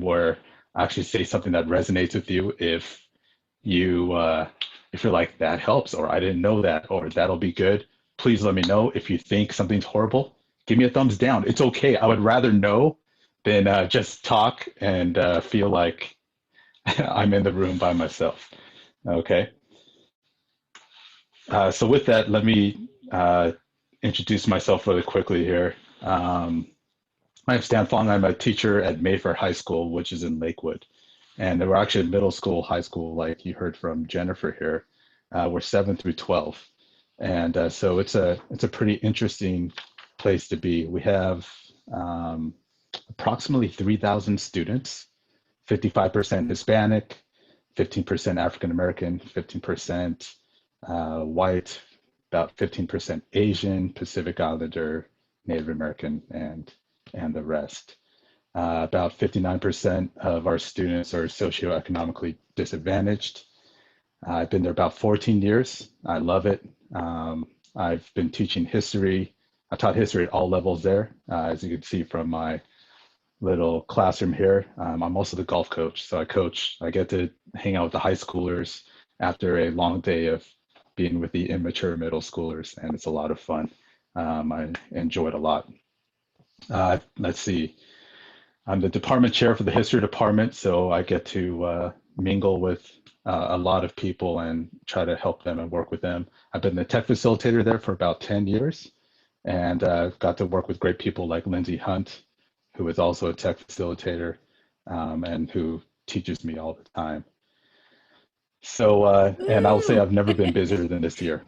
time where I actually say something that resonates with you. You if you're like that helps, or I didn't know that, or that'll be good, please let me know. If you think something's horrible, give me a thumbs down. It's okay. I would rather know than just talk and feel like I'm in the room by myself. Okay. So with that, let me introduce myself really quickly here. Um, my name's Stan Fong. I'm a teacher at Mayfair High School, which is in Lakewood. And we're actually middle school, high school, like you heard from Jennifer here. We're 7 through 12. And so it's a pretty interesting place to be. We have um, approximately 3,000 students, 55% Hispanic, 15% African American, 15% white, about 15% Asian, Pacific Islander, Native American, and the rest. About 59% of our students are socioeconomically disadvantaged. I've been there about 14 years. I love it. I've been teaching history. I taught history at all levels there, as you can see from my little classroom here. I'm also the golf coach, so I get to hang out with the high schoolers after a long day of being with the immature middle schoolers, and it's a lot of fun. I enjoy it a lot. Let's see. I'm the department chair for the history department, so I get to mingle with a lot of people and try to help them and work with them. I've been the tech facilitator there for about 10 years, and got to work with great people like Lindsay Hunt, who is also a tech facilitator, and who teaches me all the time. So, and I'll say Woo! I've never been busier than this year.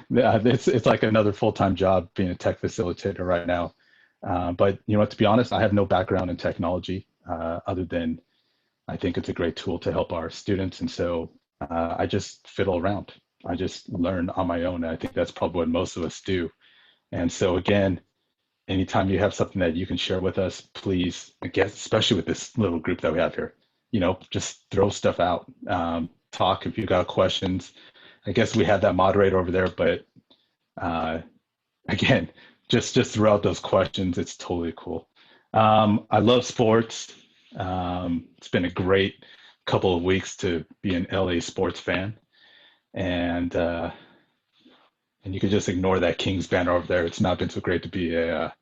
Yeah, it's like another full-time job being a tech facilitator right now. But you know what, to be honest, I have no background in technology, other than I think it's a great tool to help our students. And so I just fiddle around. I just learn on my own. And I think that's probably what most of us do. And so again, anytime you have something that you can share with us, please, I guess, especially with this little group that we have here, just throw stuff out. Talk if you got questions. I guess we have that moderator over there, but uh, again, just throw out those questions. It's totally cool. I love sports. It's been a great couple of weeks to be an LA sports fan, and you can just ignore that Kings banner over there. It's not been so great to be a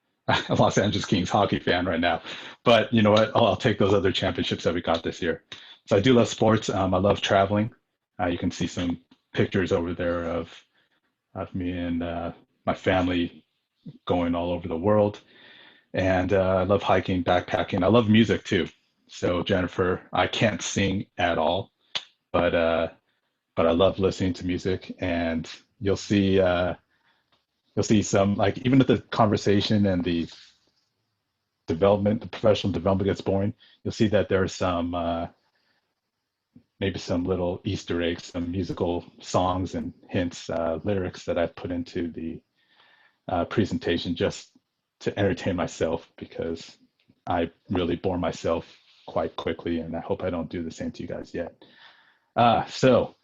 Los Angeles Kings hockey fan right now, but you know what? I'll take those other championships that we got this year. So I do love sports. I love traveling. You can see some pictures over there of me and my family going all over the world. And I love hiking, backpacking. I love music too. So Jennifer, I can't sing at all, but uh, but I love listening to music. And you'll see you'll see some, like, even if the conversation and the development, the professional development gets boring, you'll see that there's some maybe some little Easter eggs, some musical songs and hints, lyrics that I've put into the presentation just to entertain myself, because I really bore myself quite quickly, and I hope I don't do the same to you guys yet. So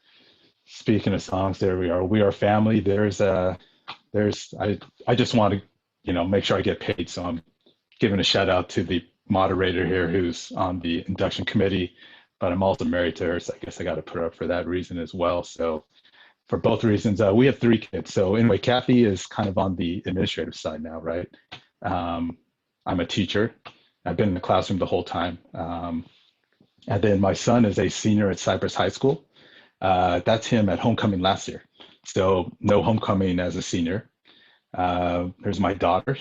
speaking of songs, there we are. We are family. I just want to, make sure I get paid. So I'm giving a shout out to the moderator here who's on the induction committee, but I'm also married to her, so I guess I got to put her up for that reason as well. So for both reasons, we have three kids. So anyway, Kathy is kind of on the administrative side now, right? I'm a teacher. I've been in the classroom the whole time. And then my son is a senior at Cypress High School. That's him at homecoming last year. So no homecoming as a senior. There's my daughter.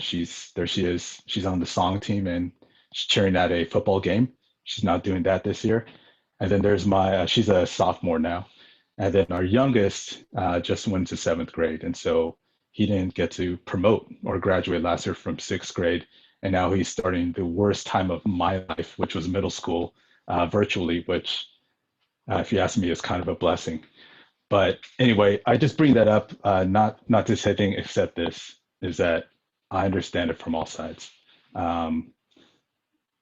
There she is. She's on the song team and she's cheering at a football game. She's not doing that this year. And then there's she's a sophomore now. And then our youngest just went to seventh grade. And so he didn't get to promote or graduate last year from sixth grade. And now he's starting the worst time of my life, which was middle school, virtually, which, if you ask me, is kind of a blessing. But anyway, I just bring that up, not to say anything except this, is that I understand it from all sides. Um,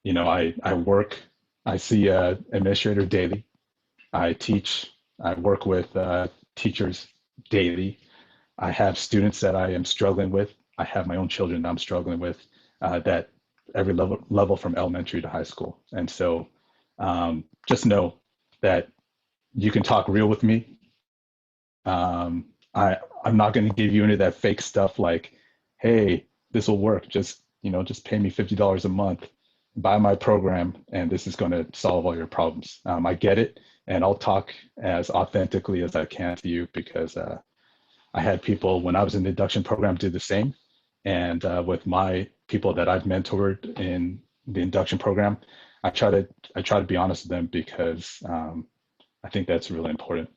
I work, I see administrator daily. I teach, I work with teachers daily. I have students that I am struggling with. I have my own children that I'm struggling with, that every level from elementary to high school. And so just know that you can talk real with me. I'm not going to give you any of that fake stuff like, hey, this will work. Just pay me $50 a month, buy my program, and this is going to solve all your problems. I get it, and I'll talk as authentically as I can to you because I had people when I was in the induction program do the same. And with my people that I've mentored in the induction program, I try to be honest with them because I think that's really important.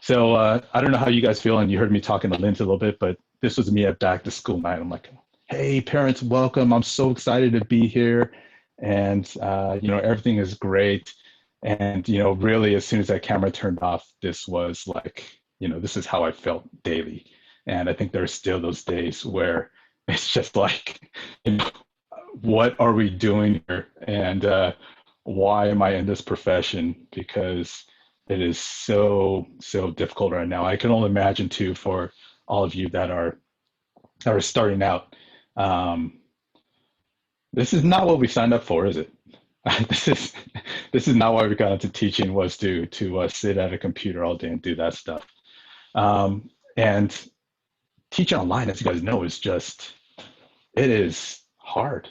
So I don't know how you guys feel, and you heard me talking to Lindsay a little bit, but this was me at back to school night. I'm like, hey, parents, welcome. I'm so excited to be here. And, everything is great. And, really, as soon as that camera turned off, this was like, this is how I felt daily. And I think there's still those days where it's just like, what are we doing here? And why am I in this profession? Because it is so, so difficult right now. I can only imagine too for all of you that are starting out. Um, this is not what we signed up for, is it? this is this is not why we got into teaching was to sit at a computer all day and do that stuff. And teaching online, as you guys know, it is hard.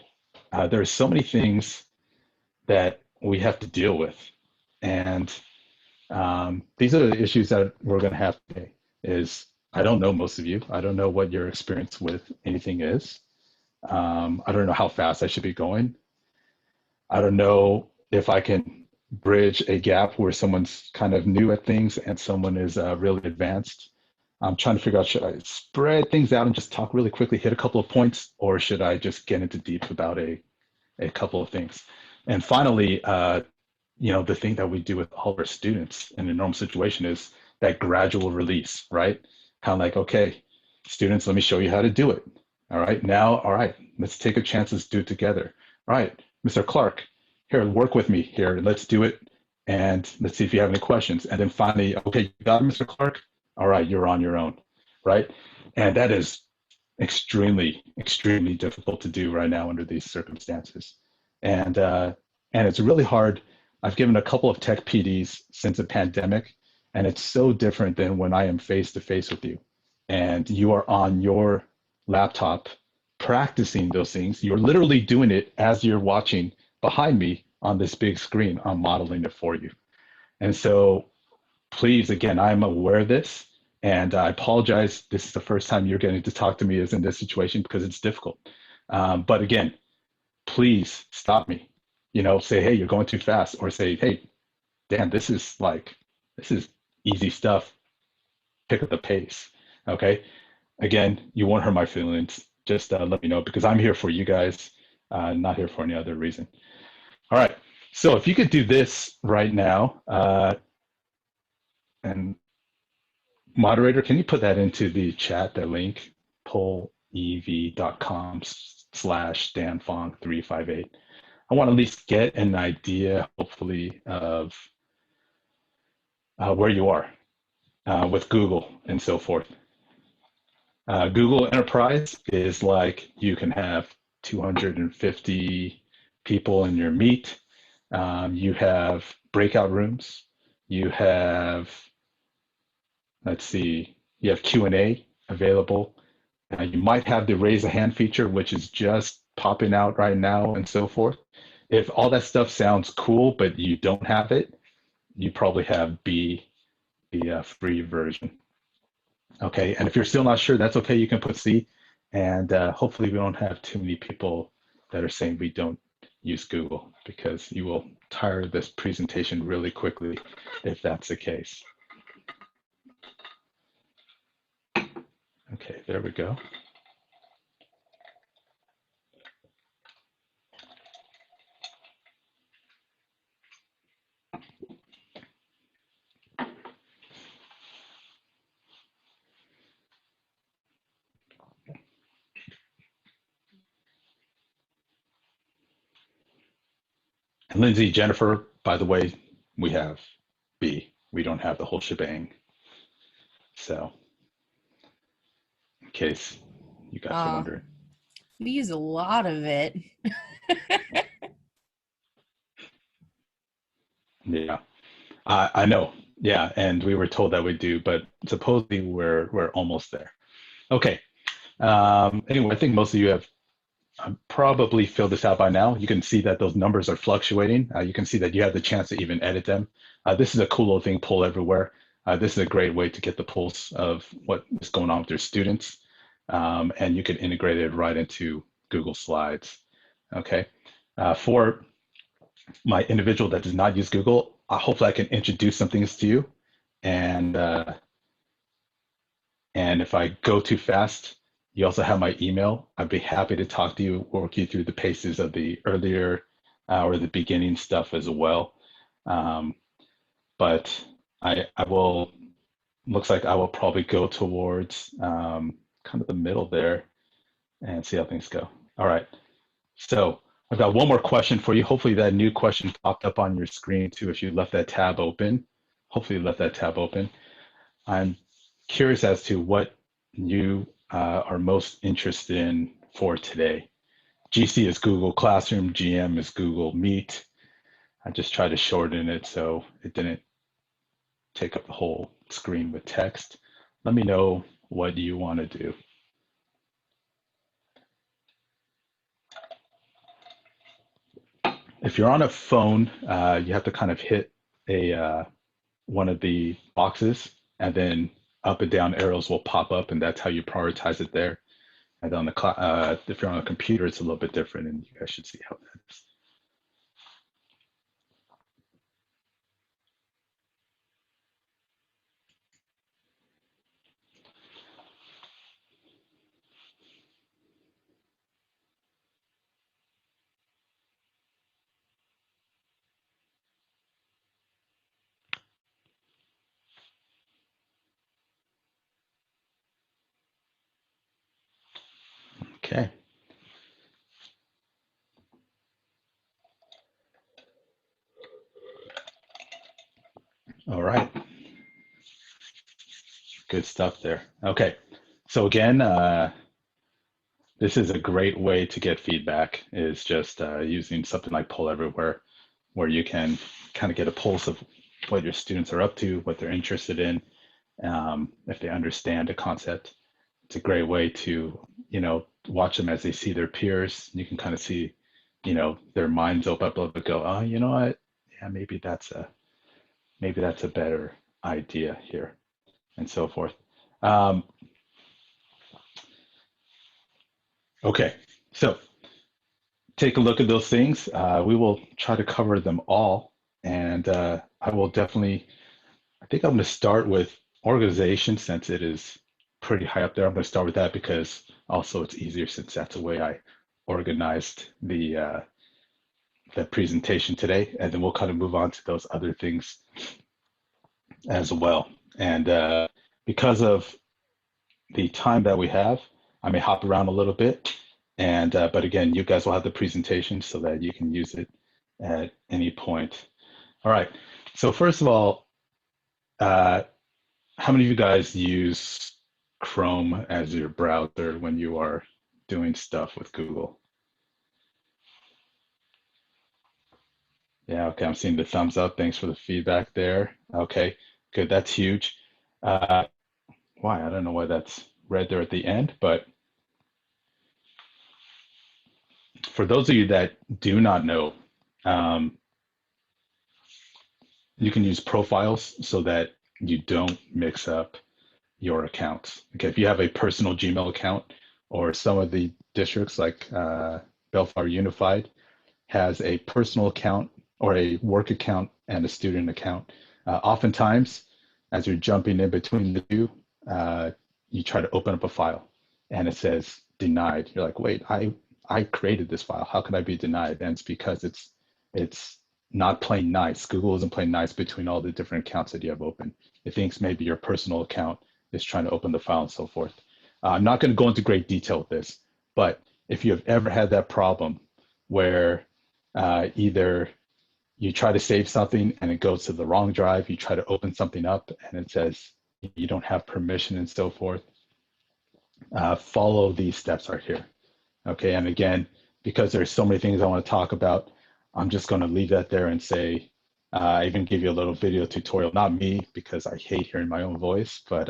There's so many things that we have to deal with, and these are the issues that we're going to have today. Is I don't know most of you. I don't know what your experience with anything is. I don't know how fast I should be going. I don't know if I can bridge a gap where someone's kind of new at things and someone is really advanced. I'm trying to figure out, should I spread things out and just talk really quickly, hit a couple of points, or should I just get into deep about a couple of things? And finally, the thing that we do with all of our students in a normal situation is that gradual release, right? Kind of like, okay, students, let me show you how to do it. All right, now, all right, let's take a chance, let's do it together. All right, Mr. Clark, here, work with me here, let's do it, and let's see if you have any questions. And then finally, okay, you got it, Mr. Clark? All right, you're on your own, right? And that is extremely, extremely difficult to do right now under these circumstances. And it's really hard. I've given a couple of tech PDs since the pandemic, and it's so different than when I am face to face with you. And you are on your laptop practicing those things. You're literally doing it as you're watching behind me on this big screen. I'm modeling it for you. And so please, again, I'm aware of this, and I apologize. This is the first time you're getting to talk to me is in this situation because it's difficult. But again, please stop me. Say, hey, you're going too fast, or say, hey, Dan, this is easy stuff. Pick up the pace. Okay. Again, you won't hurt my feelings. Just let me know because I'm here for you guys, not here for any other reason. All right. So if you could do this right now, and moderator, can you put that into the chat, that link, polev.com/danfong358. I want to at least get an idea, hopefully, of where you are with Google and so forth. Google Enterprise is like you can have 250 people in your meet. You have breakout rooms. You have, let's see, you have Q&A available. You might have the raise a hand feature, which is just popping out right now and so forth. If all that stuff sounds cool, but you don't have it, you probably have B, the free version. Okay, and if you're still not sure, that's okay. You can put C, and hopefully we don't have too many people that are saying we don't use Google because you will tire this presentation really quickly if that's the case. Okay, there we go. And Lindsay, Jennifer, by the way, we have B. We don't have the whole shebang. So, in case you guys are wondering. We use a lot of it. Yeah, I know. Yeah, and we were told that we do, but supposedly we're almost there. Okay. Anyway, I think most of you have probably filled this out by now. You can see that those numbers are fluctuating. You can see that you have the chance to even edit them. This is a cool little thing, Poll Everywhere. This is a great way to get the pulse of what is going on with your students. And you can integrate it right into Google Slides. Okay. For my individual that does not use Google, hopefully I can introduce some things to you. And and if I go too fast, you also have my email. I'd be happy to talk to you, work you through the paces of the earlier or the beginning stuff as well. Um, but I will, looks like I will probably go towards kind of the middle there and see how things go. All right. So I've got one more question for you. Hopefully that new question popped up on your screen too if you left that tab open. Hopefully you left that tab open. I'm curious as to what you are most interested in for today. GC is Google Classroom, GM is Google Meet. I just tried to shorten it so it didn't take up the whole screen with text. Let me know what you want to do. If you're on a phone, you have to kind of hit one of the boxes, and then up and down arrows will pop up, and that's how you prioritize it there. And on the if you're on a computer, it's a little bit different, and you guys should see how that is. Okay. All right. Good stuff there. Okay. So again, this is a great way to get feedback is just using something like Poll Everywhere, where you can kind of get a pulse of what your students are up to, what they're interested in, if they understand a concept. It's a great way to, watch them as they see their peers. You can kind of see, their minds open up a little bit, go, oh, you know what? Yeah, maybe that's a better idea here, and so forth. Um, okay, so take a look at those things. We will try to cover them all, and I will definitely. I think I'm going to start with organization since it is pretty high up there. I'm going to start with that because also it's easier since that's the way I organized the presentation today, and then we'll kind of move on to those other things as well. And because of the time that we have, I may hop around a little bit. And but again, you guys will have the presentation so that you can use it at any point. All right. So first of all, uh, how many of you guys use Chrome as your browser when you are doing stuff with Google? Yeah, okay, I'm seeing the thumbs up. Thanks for the feedback there. Okay, good. That's huge. Uh, why? I don't know why that's red there at the end, but for those of you that do not know, um, you can use profiles so that you don't mix up your accounts. Okay, if you have a personal Gmail account or some of the districts like Bellflower Unified has a personal account or a work account and a student account. Oftentimes, as you're jumping in between the two, you try to open up a file and it says denied. You're like, wait, I created this file. How can I be denied? And it's because it's not playing nice. Google isn't playing nice between all the different accounts that you have open. It thinks maybe your personal account is trying to open the file and so forth. I'm not going to go into great detail with this, but if you have ever had that problem where either you try to save something and it goes to the wrong drive, you try to open something up and it says you don't have permission and so forth, follow these steps right here. Okay, and again, because there's so many things I want to talk about, I'm just going to leave that there and say, I even give you a little video tutorial, not me, because I hate hearing my own voice, but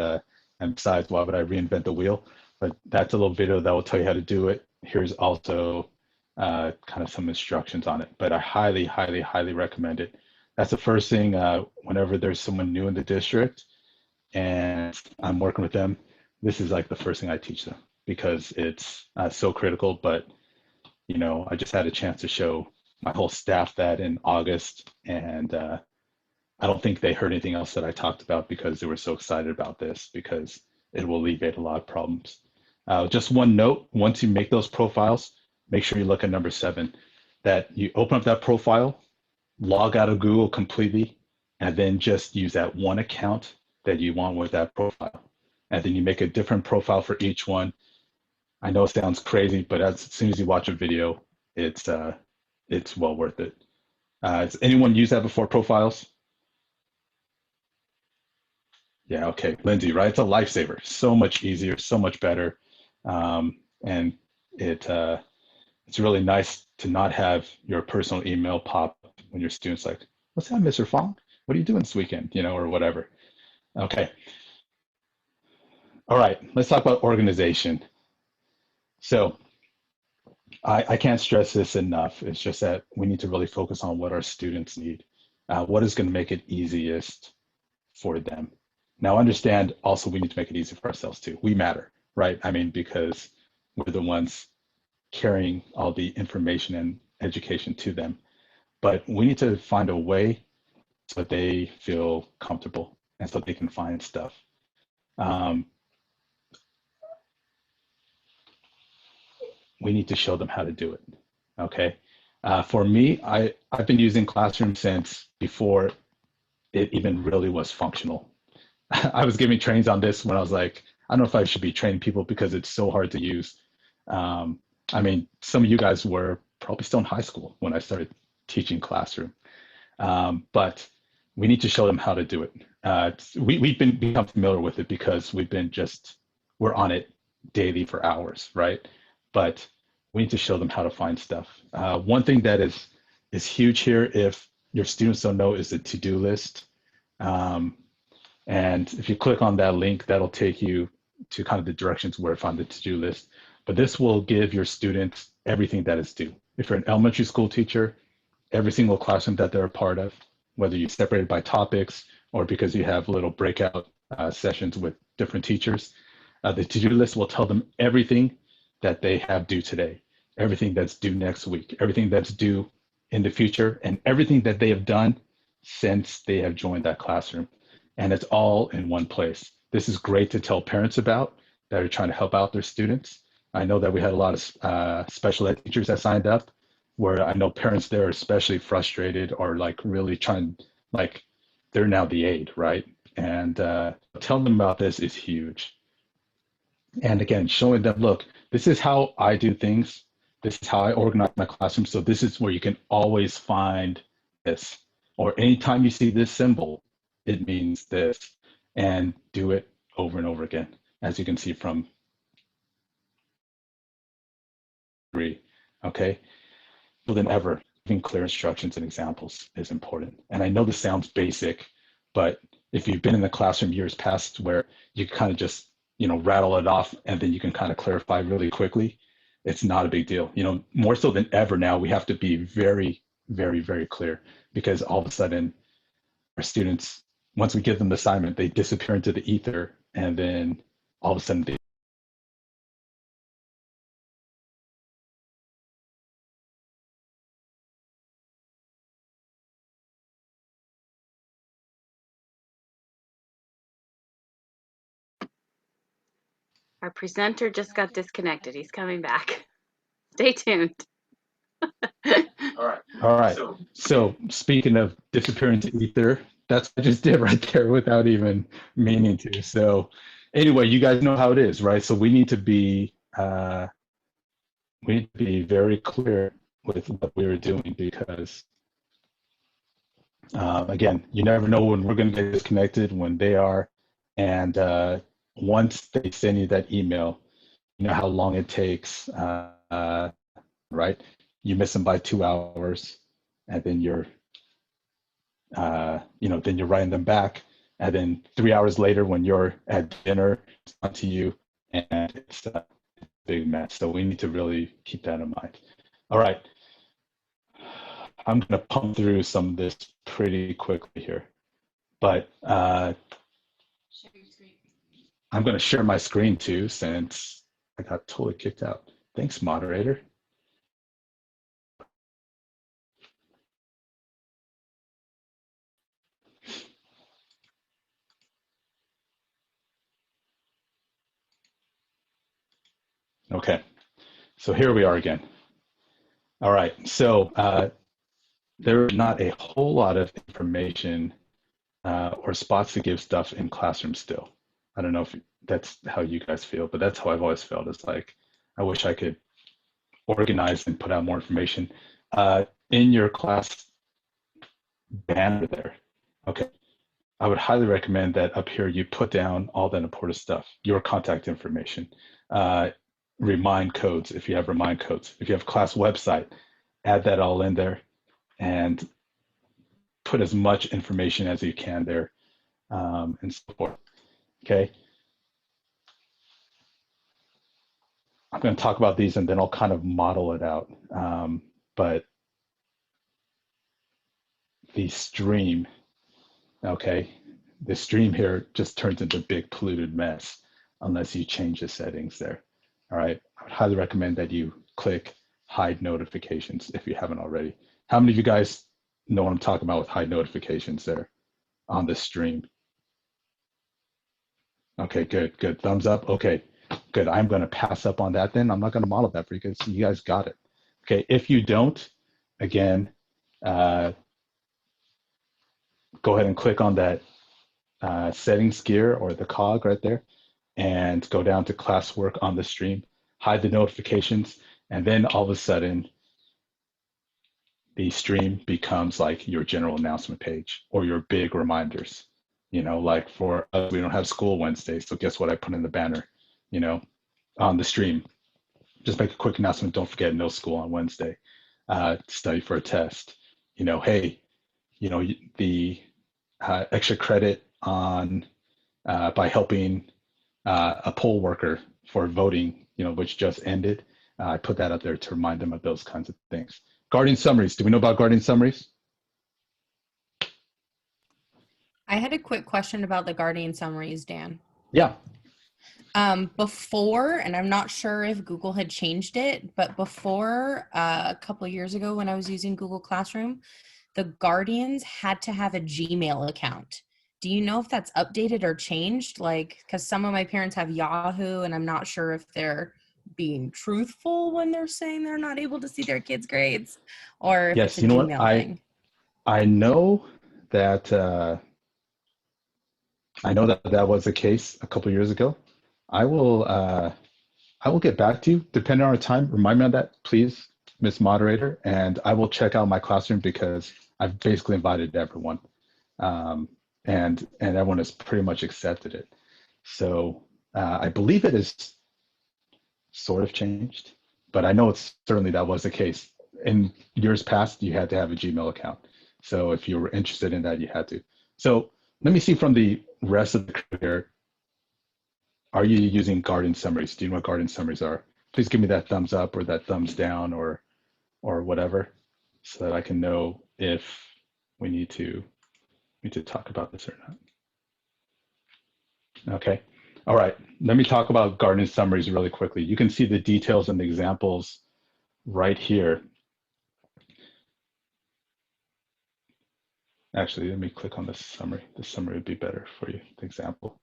and besides, why would I reinvent the wheel? But that's a little video that will tell you how to do it. Here's also kind of some instructions on it, but I highly, highly, highly recommend it. That's the first thing whenever there's someone new in the district and I'm working with them, this is like the first thing I teach them because it's so critical. But, you know, I just had a chance to show my whole staff that in August, and I don't think they heard anything else that I talked about because they were so excited about this because it will alleviate a lot of problems. Just one note, once you make those profiles, make sure you look at number 7, that you open up that profile, log out of Google completely, and then just use that one account that you want with that profile. And then you make a different profile for each one. I know it sounds crazy, but as soon as you watch a video, it's well worth it. Has anyone used that before, profiles? Yeah, okay, Lindsay, right? It's a lifesaver. So much easier, so much better, and it's really nice to not have your personal email pop up when your students like, "What's that, Mr. Fong? What are you doing this weekend?" You know, or whatever. Okay, all right. Let's talk about organization. So I can't stress this enough. It's just that we need to really focus on what our students need. What is going to make it easiest for them. Now, understand also we need to make it easy for ourselves too. We matter, right? I mean, because we're the ones carrying all the information and education to them. But we need to find a way so that they feel comfortable and so they can find stuff. Um, we need to show them how to do it. Okay. For me, I've been using Classroom since before it even really was functional. I was giving trainings on this when I was like, I don't know if I should be training people because it's so hard to use. I mean, some of you guys were probably still in high school when I started teaching Classroom, but we need to show them how to do it. We've become familiar with it because we're on it daily for hours, right? But we need to show them how to find stuff. One thing that is huge here, if your students don't know, is the to-do list. And if you click on that link, that'll take you to kind of the directions where to find the to-do list. But this will give your students everything that is due. If you're an elementary school teacher, every single classroom that they're a part of, whether you separate by topics or because you have little breakout sessions with different teachers, the to-do list will tell them everything that they have due today, everything that's due next week, everything that's due in the future, and everything that they have done since they have joined that classroom. And it's all in one place. This is great to tell parents about that are trying to help out their students. I know that we had a lot of special ed teachers that signed up, where I know parents there are especially frustrated or like really trying, like they're now the aide, right? And telling them about this is huge. And again, showing them, look, this is how I do things. This is how I organize my classroom. So this is where you can always find this. Or anytime you see this symbol, it means this. And do it over and over again, as you can see from 3. Okay. More than ever, giving clear instructions and examples is important. And I know this sounds basic, but if you've been in the classroom years past where you kind of just, you know, rattle it off and then you can kind of clarify really quickly, it's not a big deal. You know, more so than ever now, we have to be very, very, very clear because all of a sudden our students, once we give them the assignment, they disappear into the ether and then all of a sudden they Our presenter just got disconnected. He's coming back. Stay tuned. All right. So speaking of disappearing to ether, that's what I just did right there without even meaning to. So anyway, you guys know how it is, right? So we need to be very clear with what we are doing because again, you never know when we're going to get disconnected, when they are, and once they send you that email, you know how long it takes right? You miss them by 2 hours, and then then you're writing them back. And then 3 hours later, when you're at dinner, it's on to you, and it's a big mess. So we need to really keep that in mind. All right. I'm going to pump through some of this pretty quickly here, but I'm going to share my screen too, since I got totally kicked out. Thanks, moderator. Okay, so here we are again. All right, so there's not a whole lot of information or spots to give stuff in Classroom still. I don't know if that's how you guys feel, but that's how I've always felt. It's like, I wish I could organize and put out more information. In your class banner there, okay, I would highly recommend that up here you put down all that important stuff, your contact information, remind codes if you have remind codes. If you have class website, add that all in there and put as much information as you can there, and so forth. Okay. I'm going to talk about these and then I'll kind of model it out. But the stream, okay, the stream here just turns into a big polluted mess unless you change the settings there. All right. I would highly recommend that you click hide notifications if you haven't already. How many of you guys know what I'm talking about with hide notifications there on the stream? Okay, good, good. Thumbs up. Okay, good. I'm going to pass up on that then. I'm not going to model that for you because you guys got it. Okay, if you don't, again, go ahead and click on that settings gear or the cog right there and go down to classwork on the stream, hide the notifications, and then all of a sudden, the stream becomes like your general announcement page or your big reminders. You know, like for us, we don't have school Wednesday, so guess what I put in the banner, you know, on the stream. Just make a quick announcement, don't forget no school on Wednesday, study for a test. You know, hey, you know, the extra credit on by helping a poll worker for voting, you know, which just ended. I put that up there to remind them of those kinds of things. Guardian summaries. Do we know about Guardian summaries? I had a quick question about the Guardian summaries, Dan. Yeah. Before, and I'm not sure if Google had changed it, but before a couple of years ago when I was using Google Classroom, the Guardians had to have a Gmail account. Do you know if that's updated or changed? Like, because some of my parents have Yahoo, and I'm not sure if they're being truthful when they're saying they're not able to see their kids' grades, or if Yes, it's a you know what? Gmail thing. I know that that was the case a couple of years ago. I will get back to you depending on our time. Remind me on that, please, Miss Moderator, and I will check out my classroom because I've basically invited everyone, and everyone has pretty much accepted it. So I believe it is sort of changed, but I know it's certainly that was the case. In years past, you had to have a Gmail account. So if you were interested in that, you had to. So let me see from the rest of the crew here. Are you using Guardian summaries? Do you know what Guardian summaries are? Please give me that thumbs up or that thumbs down or whatever, so that I can know if we need to talk about this or not. Okay. All right. Let me talk about Guardian summaries really quickly. You can see the details and the examples right here. Actually, let me click on the summary. The summary would be better for you, the example.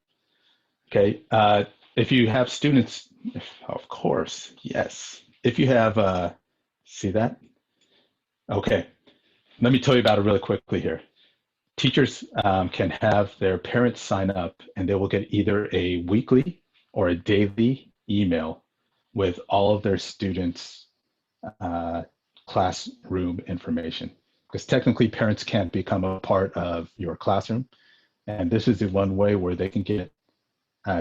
Okay, if you have students, of course, yes. If you have, see that? Okay, let me tell you about it really quickly here. Teachers can have their parents sign up and they will get either a weekly or a daily email with all of their students' classroom information. Because technically parents can't become a part of your classroom. And this is the one way where they can get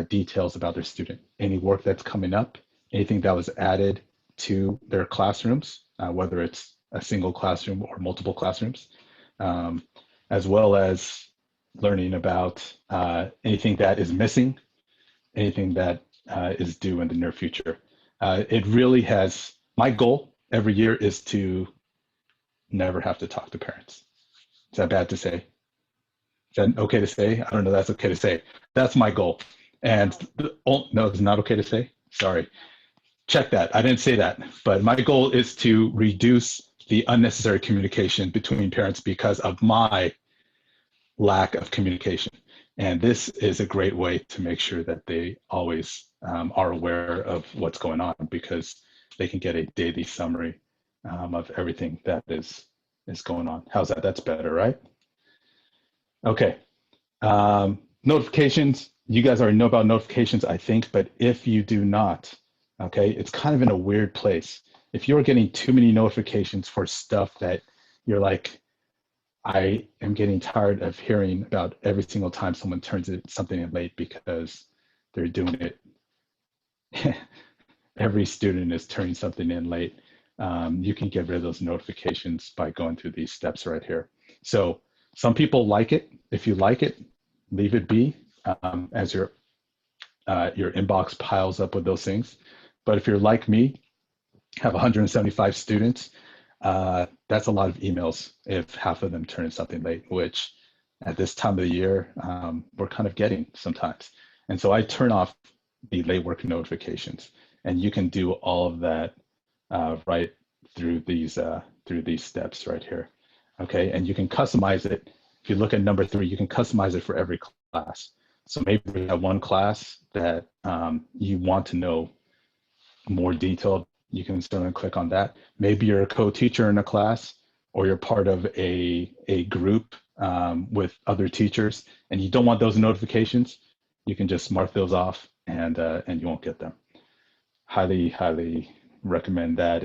details about their student, any work that's coming up, anything that was added to their classrooms, whether it's a single classroom or multiple classrooms, as well as learning about anything that is missing, anything that is due in the near future. It really has, my goal every year is to never have to talk to parents. Is that bad to say? Is that okay to say? I don't know, that's okay to say. That's my goal. And no, it's not okay to say? Sorry. Check that. I didn't say that. But my goal is to reduce the unnecessary communication between parents because of my lack of communication. And this is a great way to make sure that they always are aware of what's going on, because they can get a daily summary of everything that is going on. How's that? That's better, right? Okay. Notifications. You guys already know about notifications, I think, but if you do not, okay, it's kind of in a weird place. If you're getting too many notifications for stuff that you're like, I am getting tired of hearing about every single time someone turns something in late because they're doing it. Every student is turning something in late. You can get rid of those notifications by going through these steps right here. So some people like it. If you like it, leave it be as your inbox piles up with those things. But if you're like me, have 175 students, that's a lot of emails if half of them turn in something late, which at this time of the year, we're kind of getting sometimes. And so I turn off the late work notifications, and you can do all of that right through these steps right here. Okay, and you can customize it. If you look at number 3, you can customize it for every class. So maybe you have one class that you want to know more detailed, you can still click on that. Maybe you're a co-teacher in a class, or you're part of a group with other teachers, and you don't want those notifications. You can just mark those off, and you won't get them. Highly, highly recommend that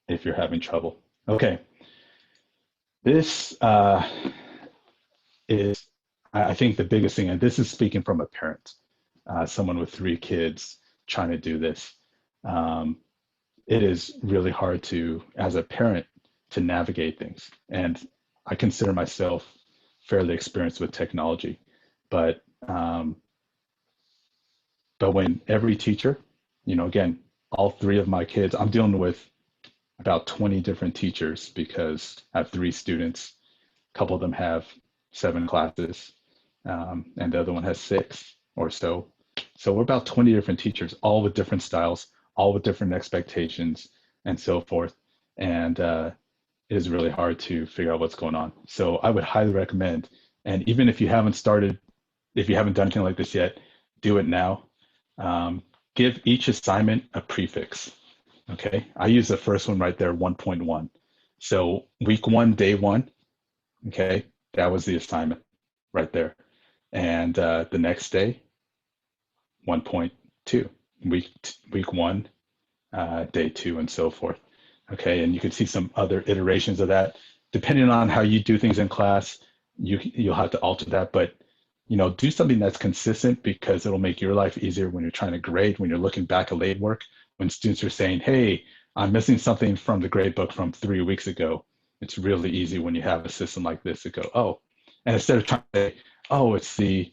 if you're having trouble. Okay, this is, I think, the biggest thing, and this is speaking from a parent, someone with 3 kids trying to do this. It is really hard to, as a parent, to navigate things. And I consider myself fairly experienced with technology, but when every teacher, again, all 3 of my kids, I'm dealing with about 20 different teachers because I have 3 students. A couple of them have 7 classes, and the other one has 6 or so. So we're about 20 different teachers, all with different styles, all with different expectations, and so forth. And it is really hard to figure out what's going on. So I would highly recommend, and even if you haven't started, if you haven't done anything like this yet, do it now. Give each assignment a prefix. Okay, I use the first one right there, 1.1. So week 1, day 1, okay, that was the assignment right there. And the next day, 1.2, week 1, day 2, and so forth. Okay, and you can see some other iterations of that. Depending on how you do things in class, you'll have to alter that, but do something that's consistent, because it'll make your life easier when you're trying to grade, when you're looking back at late work, when students are saying, hey, I'm missing something from the grade book from 3 weeks ago. It's really easy when you have a system like this to go, oh, and instead of trying to say, oh, it's the,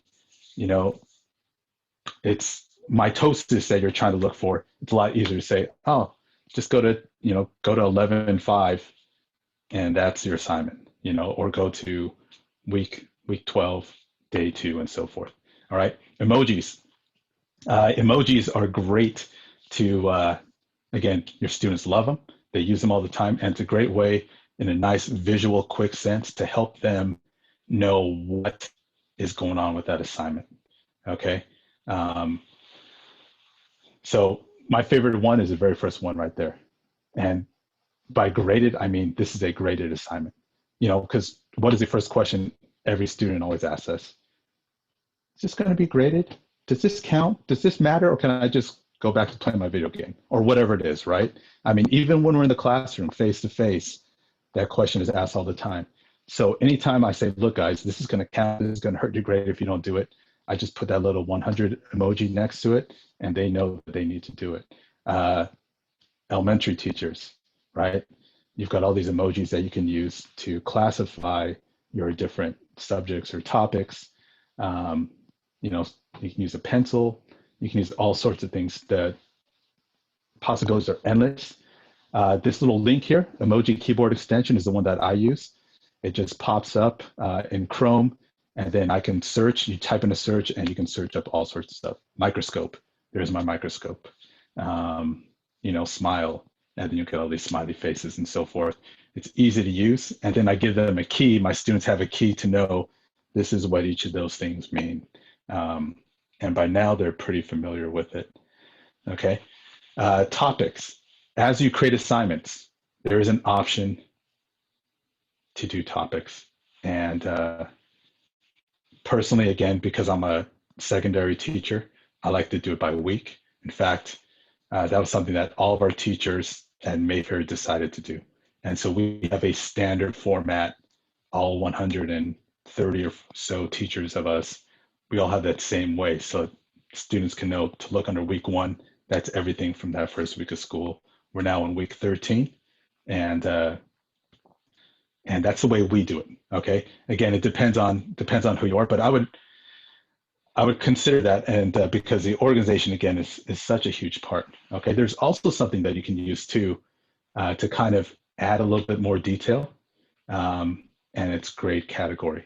it's mitosis that you're trying to look for, it's a lot easier to say, oh, just go to 11.5, and that's your assignment, or go to week 12, day 2, and so forth. All right, emojis. Emojis are great to, again, your students love them. They use them all the time, and it's a great way, in a nice visual, quick sense, to help them know what is going on with that assignment. Okay. So my favorite one is the very first one right there. And by graded, I mean, this is a graded assignment, because what is the first question every student always asks us? Is this going to be graded? Does this count? Does this matter? Or can I just go back to playing my video game, or whatever it is, right? I mean, even when we're in the classroom face to face, that question is asked all the time. So anytime I say, look, guys, this is going to count, this is going to hurt your grade if you don't do it, I just put that little 100 emoji next to it, and they know that they need to do it. Elementary teachers, right? You've got all these emojis that you can use to classify your different subjects or topics. You know, you can use a pencil, you can use all sorts of things. The possibilities are endless. This little link here, emoji keyboard extension, is the one that I use. It just pops up in Chrome, and then I can search. You type in a search, and you can search up all sorts of stuff. Microscope, there's my microscope. You know, smile, and then you get all these smiley faces and so forth. It's easy to use, and then I give them a key. My students have a key to know this is what each of those things mean. And by now, they're pretty familiar with it. Okay, topics. As you create assignments, there is an option to do topics. And personally, again, because I'm a secondary teacher, I like to do it by week. In fact, that was something that all of our teachers at Mayfair decided to do. And so we have a standard format, all 130 or so teachers of us, we all have that same way. So students can know to look under week 1, that's everything from that first week of school. We're now in week 13, and that's the way we do it. Okay. Again, it depends on who you are, but I would consider that, and because the organization again is such a huge part. Okay. There's also something that you can use too to kind of add a little bit more detail, and it's grade category.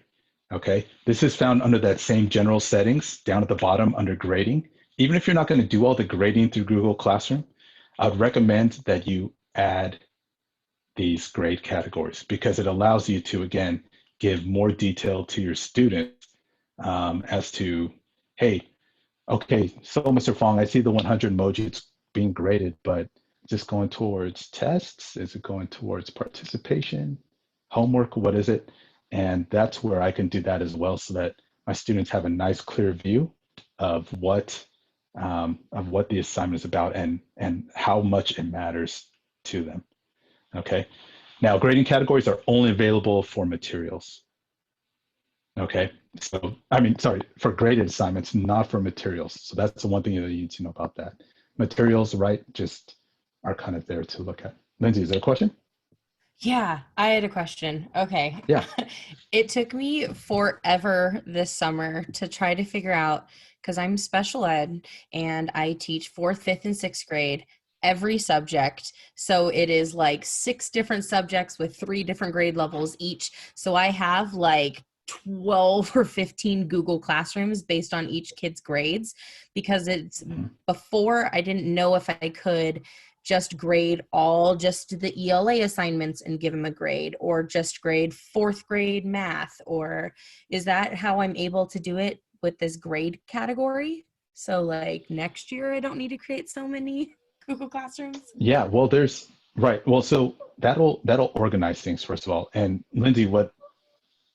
Okay. This is found under that same general settings down at the bottom under grading. Even if you're not going to do all the grading through Google Classroom, I'd recommend that you add these grade categories because it allows you to, again, give more detail to your students as to, hey, okay, so Mr. Fong, I see the 100 emoji, it's being graded, but is this going towards tests? Is it going towards participation, homework? What is it? And that's where I can do that as well so that my students have a nice, clear view of what the assignment is about and how much it matters to them. Okay. Now, grading categories are only available for materials. Okay. So, I mean, sorry, for graded assignments, not for materials. So that's the one thing that you need to know about that. Materials, right, just are kind of there to look at. Lindsay, is there a question? Yeah, I had a question. Okay. Yeah. It took me forever this summer to try to figure out, because I'm special ed and I teach 4th, 5th, and 6th grade, every subject. So it is like 6 different subjects with 3 different grade levels each. So I have like 12 or 15 Google Classrooms based on each kid's grades, because it's before I didn't know if I could just grade just the ELA assignments and give them a grade, or just grade 4th grade math, or is that how I'm able to do it with this grade category? So like next year, I don't need to create so many Google Classrooms. Yeah, well, right. Well, so that'll organize things first of all. And Lindsay, what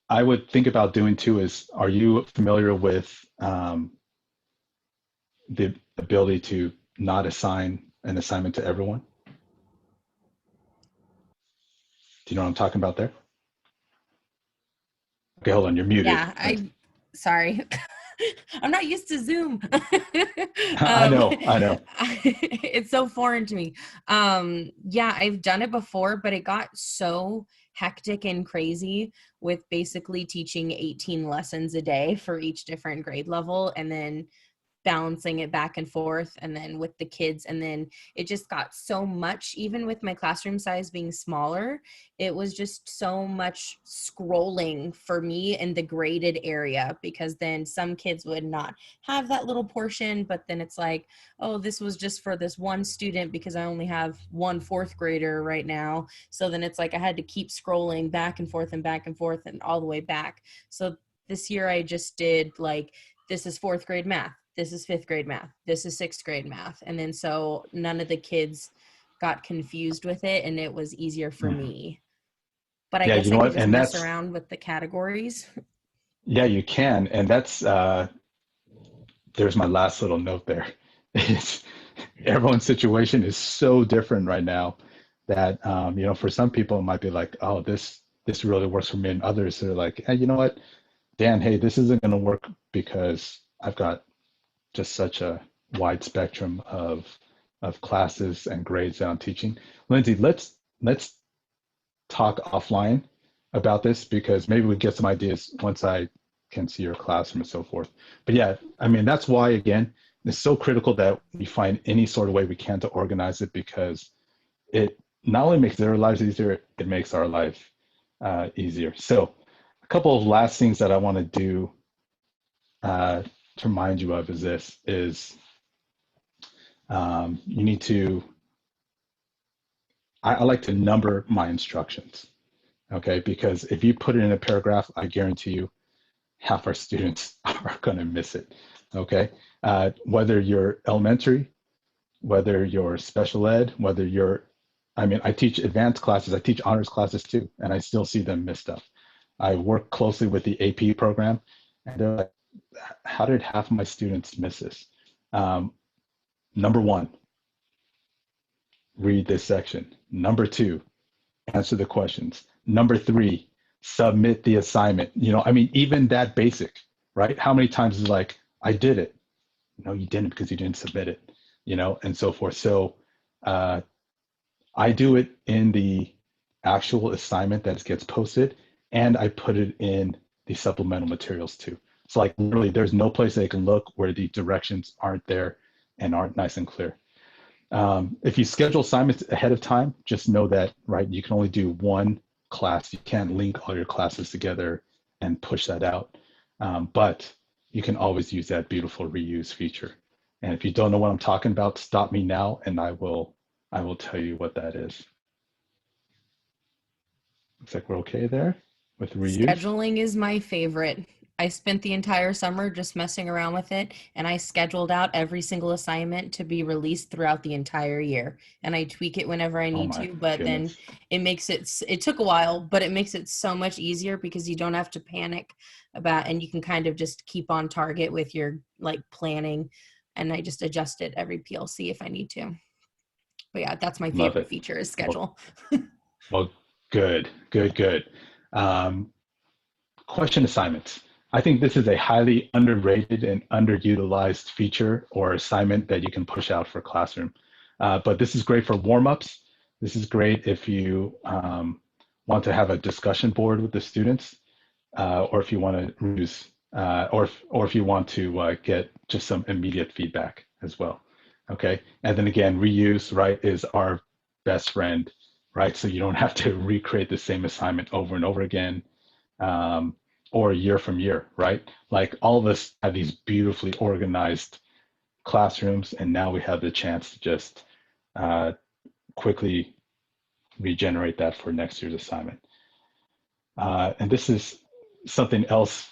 I would think about doing too is, are you familiar with the ability to not assign an assignment to everyone? Do you know what I'm talking about there? Okay, hold on, you're muted. Yeah, sorry. I'm not used to Zoom. I know. It's so foreign to me. Yeah, I've done it before, but it got so hectic and crazy with basically teaching 18 lessons a day for each different grade level, and then balancing it back and forth, and then with the kids, and then it just got so much. Even with my classroom size being smaller, it was just so much scrolling for me in the graded area, because then some kids would not have that little portion, but then it's like, oh, this was just for this one student because I only have one 4th grader right now. So then it's like I had to keep scrolling back and forth and all the way back. So this year I just did like, this is 4th grade math, this is 5th grade math, this is 6th grade math. And then so none of the kids got confused with it, and it was easier for me. But I guess I could just mess around with the categories. Yeah, you can. And that's, there's my last little note there. Everyone's situation is so different right now that, for some people it might be like, oh, this really works for me. And others are like, hey, you know what, Dan, hey, this isn't going to work because I've got just such a wide spectrum of classes and grades that I'm teaching. Lindsay, let's talk offline about this because maybe we get some ideas once I can see your classroom and so forth. But yeah, I mean, that's why, again, it's so critical that we find any sort of way we can to organize it because it not only makes their lives easier, it makes our life easier. So a couple of last things that I want to do to remind you of is this, is you need to, I like to number my instructions, okay? Because if you put it in a paragraph, I guarantee you half our students are going to miss it, okay? Whether you're elementary, whether you're special ed, whether you're, I mean, I teach advanced classes, I teach honors classes too, and I still see them miss stuff. I work closely with the AP program, and they're like, how did half of my students miss this? Number one, read this section. Number two, answer the questions. Number three, submit the assignment. You know, I mean, even that basic, right? How many times is like, I did it. No, you didn't because you didn't submit it, you know, and so forth. So I do it in the actual assignment that gets posted, and I put it in the supplemental materials too. So like literally there's no place they can look where the directions aren't there and aren't nice and clear. If you schedule assignments ahead of time, just know that, right, you can only do one class. You can't link all your classes together and push that out. But you can always use that beautiful reuse feature. And if you don't know what I'm talking about, stop me now and I will tell you what that is. Looks like we're okay there with reuse. Scheduling is my favorite. I spent the entire summer just messing around with it, and I scheduled out every single assignment to be released throughout the entire year. And I tweak it whenever I need to, but then it makes it took a while, but it makes it so much easier because you don't have to panic about, and you can kind of just keep on target with your like planning. And I just adjust it every PLC if I need to. But yeah, that's my favorite feature is schedule. Well, good. Question assignments. I think this is a highly underrated and underutilized feature or assignment that you can push out for Classroom. But this is great for warm-ups. This is great if you want to have a discussion board with the students, or if you want to use, or if you want to get just some immediate feedback as well. Okay, and then again, reuse, right, is our best friend, right? So you don't have to recreate the same assignment over and over again. Or year from year, right? Like all of us have these beautifully organized classrooms, and now we have the chance to just quickly regenerate that for next year's assignment. And this is something else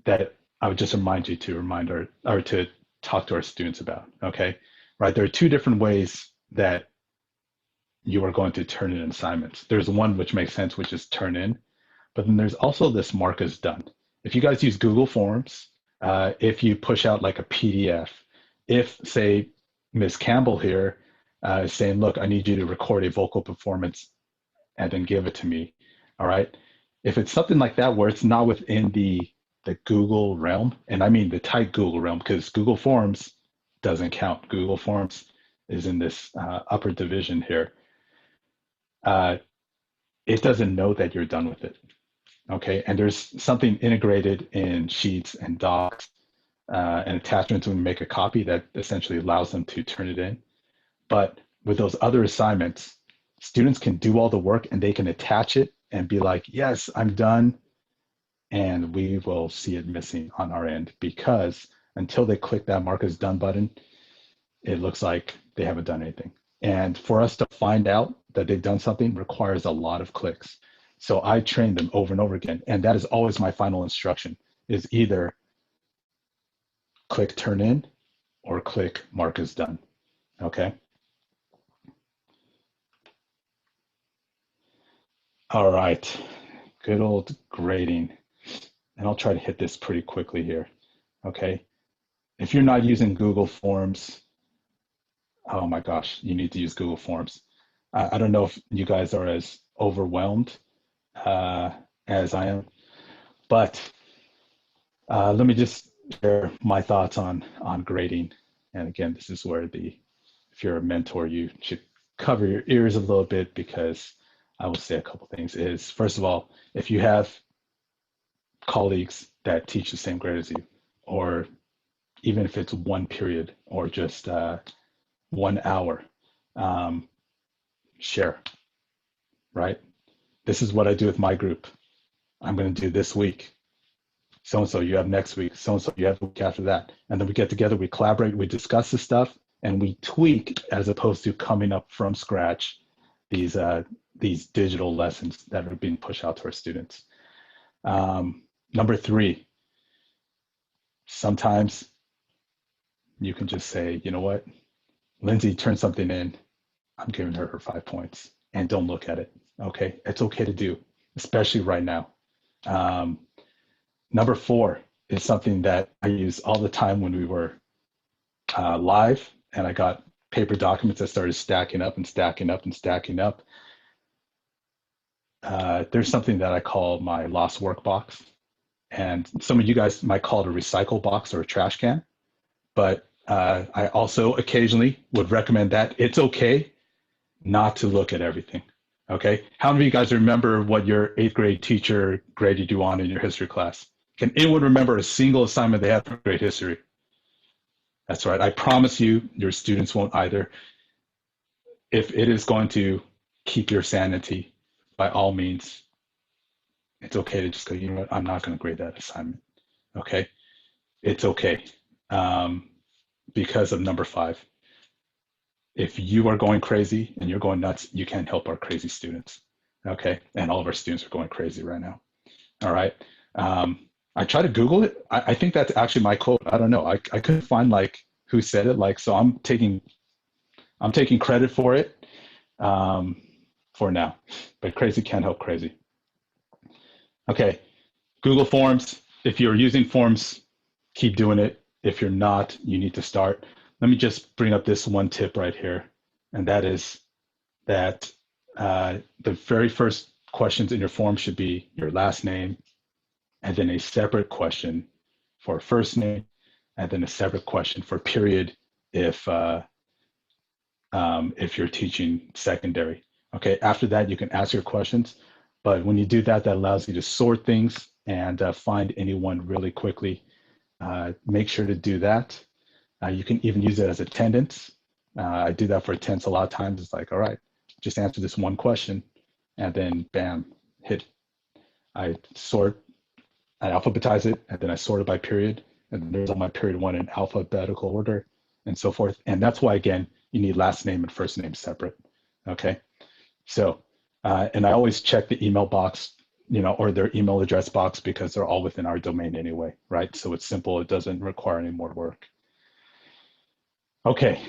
that I would just remind you to to talk to our students about, okay? Right, there are two different ways that you are going to turn in assignments. There's one which makes sense, which is turn in. But then there's also this mark as done. If you guys use Google Forms, if you push out like a PDF, if say Ms. Campbell here is saying, look, I need you to record a vocal performance and then give it to me, all right? If it's something like that where it's not within the Google realm, and I mean the tight Google realm, because Google Forms doesn't count. Google Forms is in this upper division here. It doesn't know that you're done with it. Okay, and there's something integrated in Sheets and Docs and attachments when we make a copy that essentially allows them to turn it in. But with those other assignments, students can do all the work and they can attach it and be like, yes, I'm done. And we will see it missing on our end because until they click that mark as done button, it looks like they haven't done anything. And for us to find out that they've done something requires a lot of clicks. So I train them over and over again. And that is always my final instruction is either click turn in or click mark as done, okay? All right, good old grading. And I'll try to hit this pretty quickly here, okay? If you're not using Google Forms, oh my gosh, you need to use Google Forms. I don't know if you guys are as overwhelmed as I am, but let me just share my thoughts on grading. And again, this is where if you're a mentor, you should cover your ears a little bit, because I will say a couple things is, first of all, if you have colleagues that teach the same grade as you, or even if it's one period or just 1 hour, share, right? This is what I do with my group. I'm going to do this week. So-and-so you have next week. So-and-so you have the week after that. And then we get together, we collaborate, we discuss the stuff, and we tweak, as opposed to coming up from scratch these digital lessons that are being pushed out to our students. Number 3, sometimes you can just say, you know what, Lindsay turned something in, I'm giving her 5 points, and don't look at it. Okay, it's okay to do, especially right now. Number 4 is something that I use all the time when we were live, and I got paper documents that started stacking up and stacking up and stacking up. There's something that I call my lost work box, and some of you guys might call it a recycle box or a trash can, but I also occasionally would recommend that it's okay not to look at everything. Okay, how many of you guys remember what your 8th grade teacher graded you on in your history class? Can anyone remember a single assignment they had for grade history? That's right, I promise you, your students won't either. If it is going to keep your sanity, by all means, it's okay to just go, you know what, I'm not going to grade that assignment. Okay, it's okay. Because of number 5. If you are going crazy and you're going nuts, you can't help our crazy students. Okay, and all of our students are going crazy right now. All right. I tried to Google it. I think that's actually my quote. I don't know. I couldn't find like who said it. Like, so I'm taking credit for it for now. But crazy can't help crazy. Okay, Google Forms. If you're using Forms, keep doing it. If you're not, you need to start. Let me just bring up this one tip right here, and that is that the very first questions in your form should be your last name, and then a separate question for first name, and then a separate question for period if you're teaching secondary. Okay, after that, you can ask your questions, but when you do that, that allows you to sort things and find anyone really quickly. Make sure to do that. You can even use it as attendance. I do that for attendance a lot of times. It's like, all right, just answer this one question, and then bam, hit. I alphabetize it, and then I sort it by period, and then there's all my period 1 in alphabetical order, and so forth. And that's why, again, you need last name and first name separate. Okay, so and I always check the email box, or their email address box, because they're all within our domain anyway, right? So it's simple. It doesn't require any more work. Okay,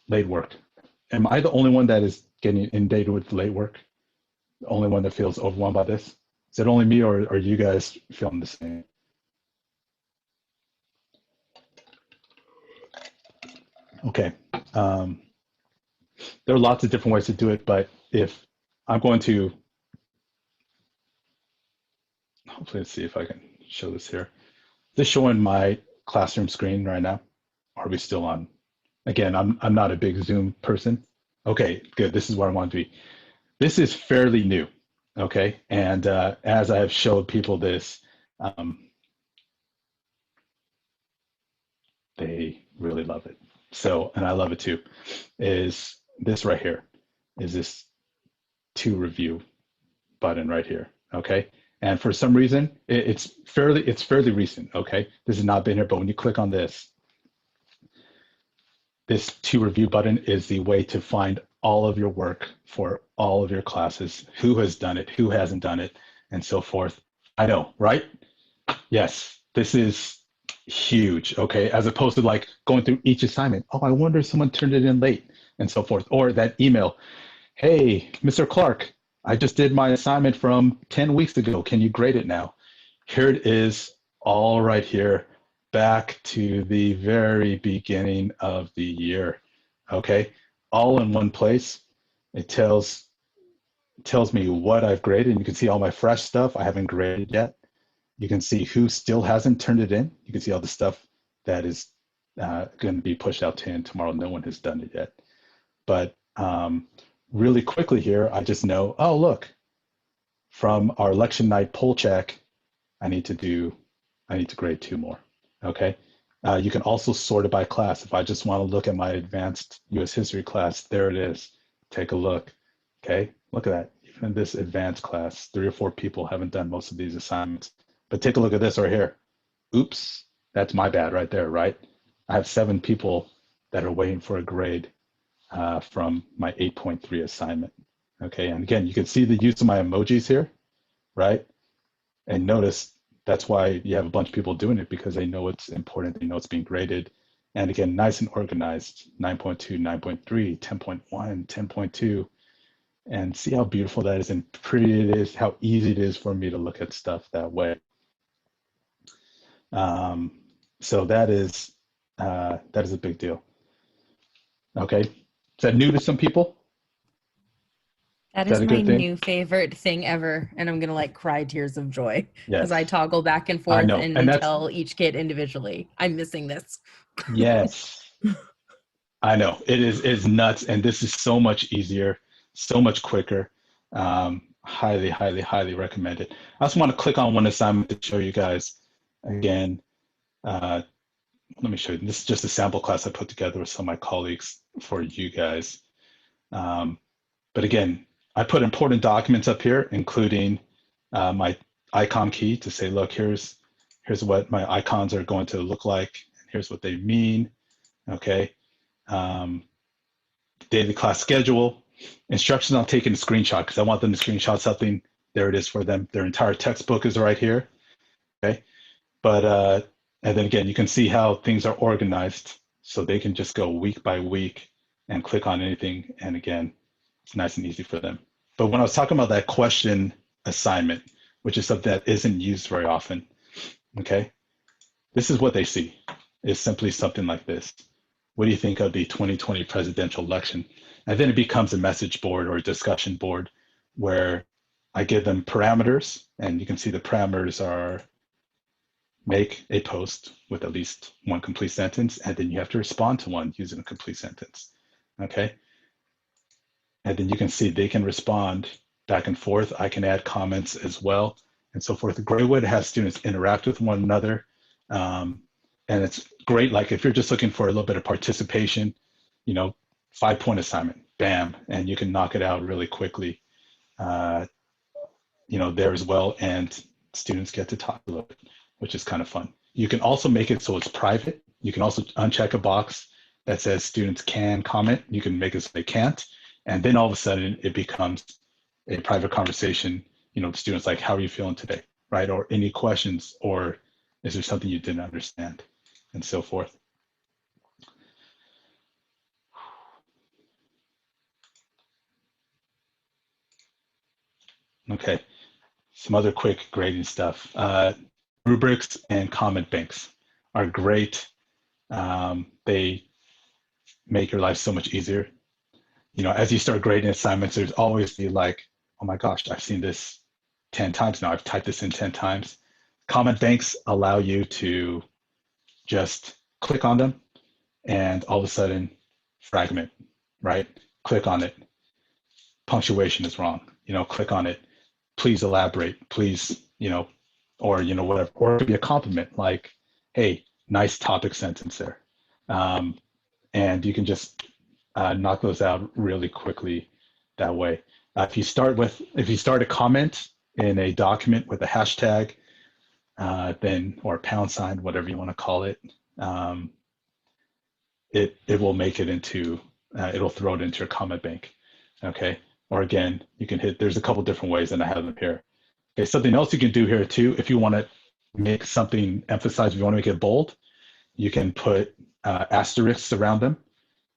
late work. Am I the only one that is getting inundated with late work? The only one that feels overwhelmed by this? Is it only me, or are you guys feeling the same? Okay. There are lots of different ways to do it, but if I'm going to, hopefully, let's see if I can show this here. This showing my classroom screen right now. Are we still on? Again, I'm not a big Zoom person. Okay, good. This is where I want to be. This is fairly new. Okay, and as I have showed people this, they really love it. So, and I love it too, is this right here, is this to review button right here. Okay, and for some reason it's fairly recent. Okay, this has not been here, but when you click on this to review button is the way to find all of your work for all of your classes, who has done it, who hasn't done it, and so forth. I know, right? Yes, this is huge. Okay, as opposed to like going through each assignment. Oh, I wonder if someone turned it in late, and so forth. Or that email, hey, Mr. Clark, I just did my assignment from 10 weeks ago. Can you grade it now? Here it is, all right here, back to the very beginning of the year. Okay, all in one place. It tells me what I've graded, and you can see all my fresh stuff I haven't graded yet. You can see who still hasn't turned it in. You can see all the stuff that is going to be pushed out to him tomorrow. No one has done it yet. But really quickly here, I just know, oh, look, from our election night poll check, I need to grade 2 more, okay? You can also sort it by class. If I just want to look at my advanced US history class, there it is. Take a look, okay? Look at that. Even in this advanced class, 3 or 4 people haven't done most of these assignments. But take a look at this right here. Oops, that's my bad right there, right? I have 7 people that are waiting for a grade from my 8.3 assignment, okay? And again, you can see the use of my emojis here, right? And notice that's why you have a bunch of people doing it, because they know it's important, they know it's being graded. And again, nice and organized, 9.2, 9.3, 10.1, 10.2. And see how beautiful that is and pretty it is, how easy it is for me to look at stuff that way. So that is a big deal. Okay, is that new to some people? That Is is that a my good thing? new favorite thing ever. And I'm going to like cry tears of joy because Yes, I toggle back and I forth know. And and that's, tell each kid individually, I'm missing this. yes, I know. It is nuts. And this is so much easier, so much quicker. Highly, highly, highly recommend it. I also want to click on one assignment to show you guys again. Let me show you. This is just a sample class I put together with some of my colleagues for you guys. But again, I put important documents up here, including my icon key to say, look, here's what my icons are going to look like. And here's what they mean, okay? Daily class schedule, instructions on taking a screenshot because I want them to screenshot something. There it is for them. Their entire textbook is right here, okay? But, and then again, you can see how things are organized so they can just go week by week and click on anything. And again, it's nice and easy for them. But when I was talking about that question assignment, which is something that isn't used very often, okay? This is what they see, is simply something like this. What do you think of the 2020 presidential election? And then it becomes a message board or a discussion board where I give them parameters, and you can see the parameters are make a post with at least 1 complete sentence, and then you have to respond to one using a complete sentence, okay? And then you can see they can respond back and forth. I can add comments as well, and so forth. A great way to have students interact with one another. And it's great, like if you're just looking for a little bit of participation, 5-point assignment, bam, and you can knock it out really quickly, there as well. And students get to talk a little bit, which is kind of fun. You can also make it so it's private. You can also uncheck a box that says students can comment. You can make it so they can't. And then all of a sudden it becomes a private conversation, the students like, how are you feeling today, right? Or any questions, or is there something you didn't understand, and so forth. Okay, some other quick grading stuff. Rubrics and comment banks are great. They make your life so much easier. As you start grading assignments, there's always the like, oh my gosh, I've seen this 10 times now. I've typed this in 10 times. Comment banks allow you to just click on them and all of a sudden fragment, right? Click on it. Punctuation is wrong. Click on it. Please elaborate, please, or, whatever. Or it could be a compliment like, hey, nice topic sentence there. And you can just knock those out really quickly that way. If you start a comment in a document with a hashtag, then, or $, whatever you want to call it, it will make it into, it'll throw it into your comment bank, okay? Or again, you can hit, there's a couple different ways, and I have them here. Okay, something else you can do here too, if you want to make something emphasize, if you want to make it bold, you can put asterisks around them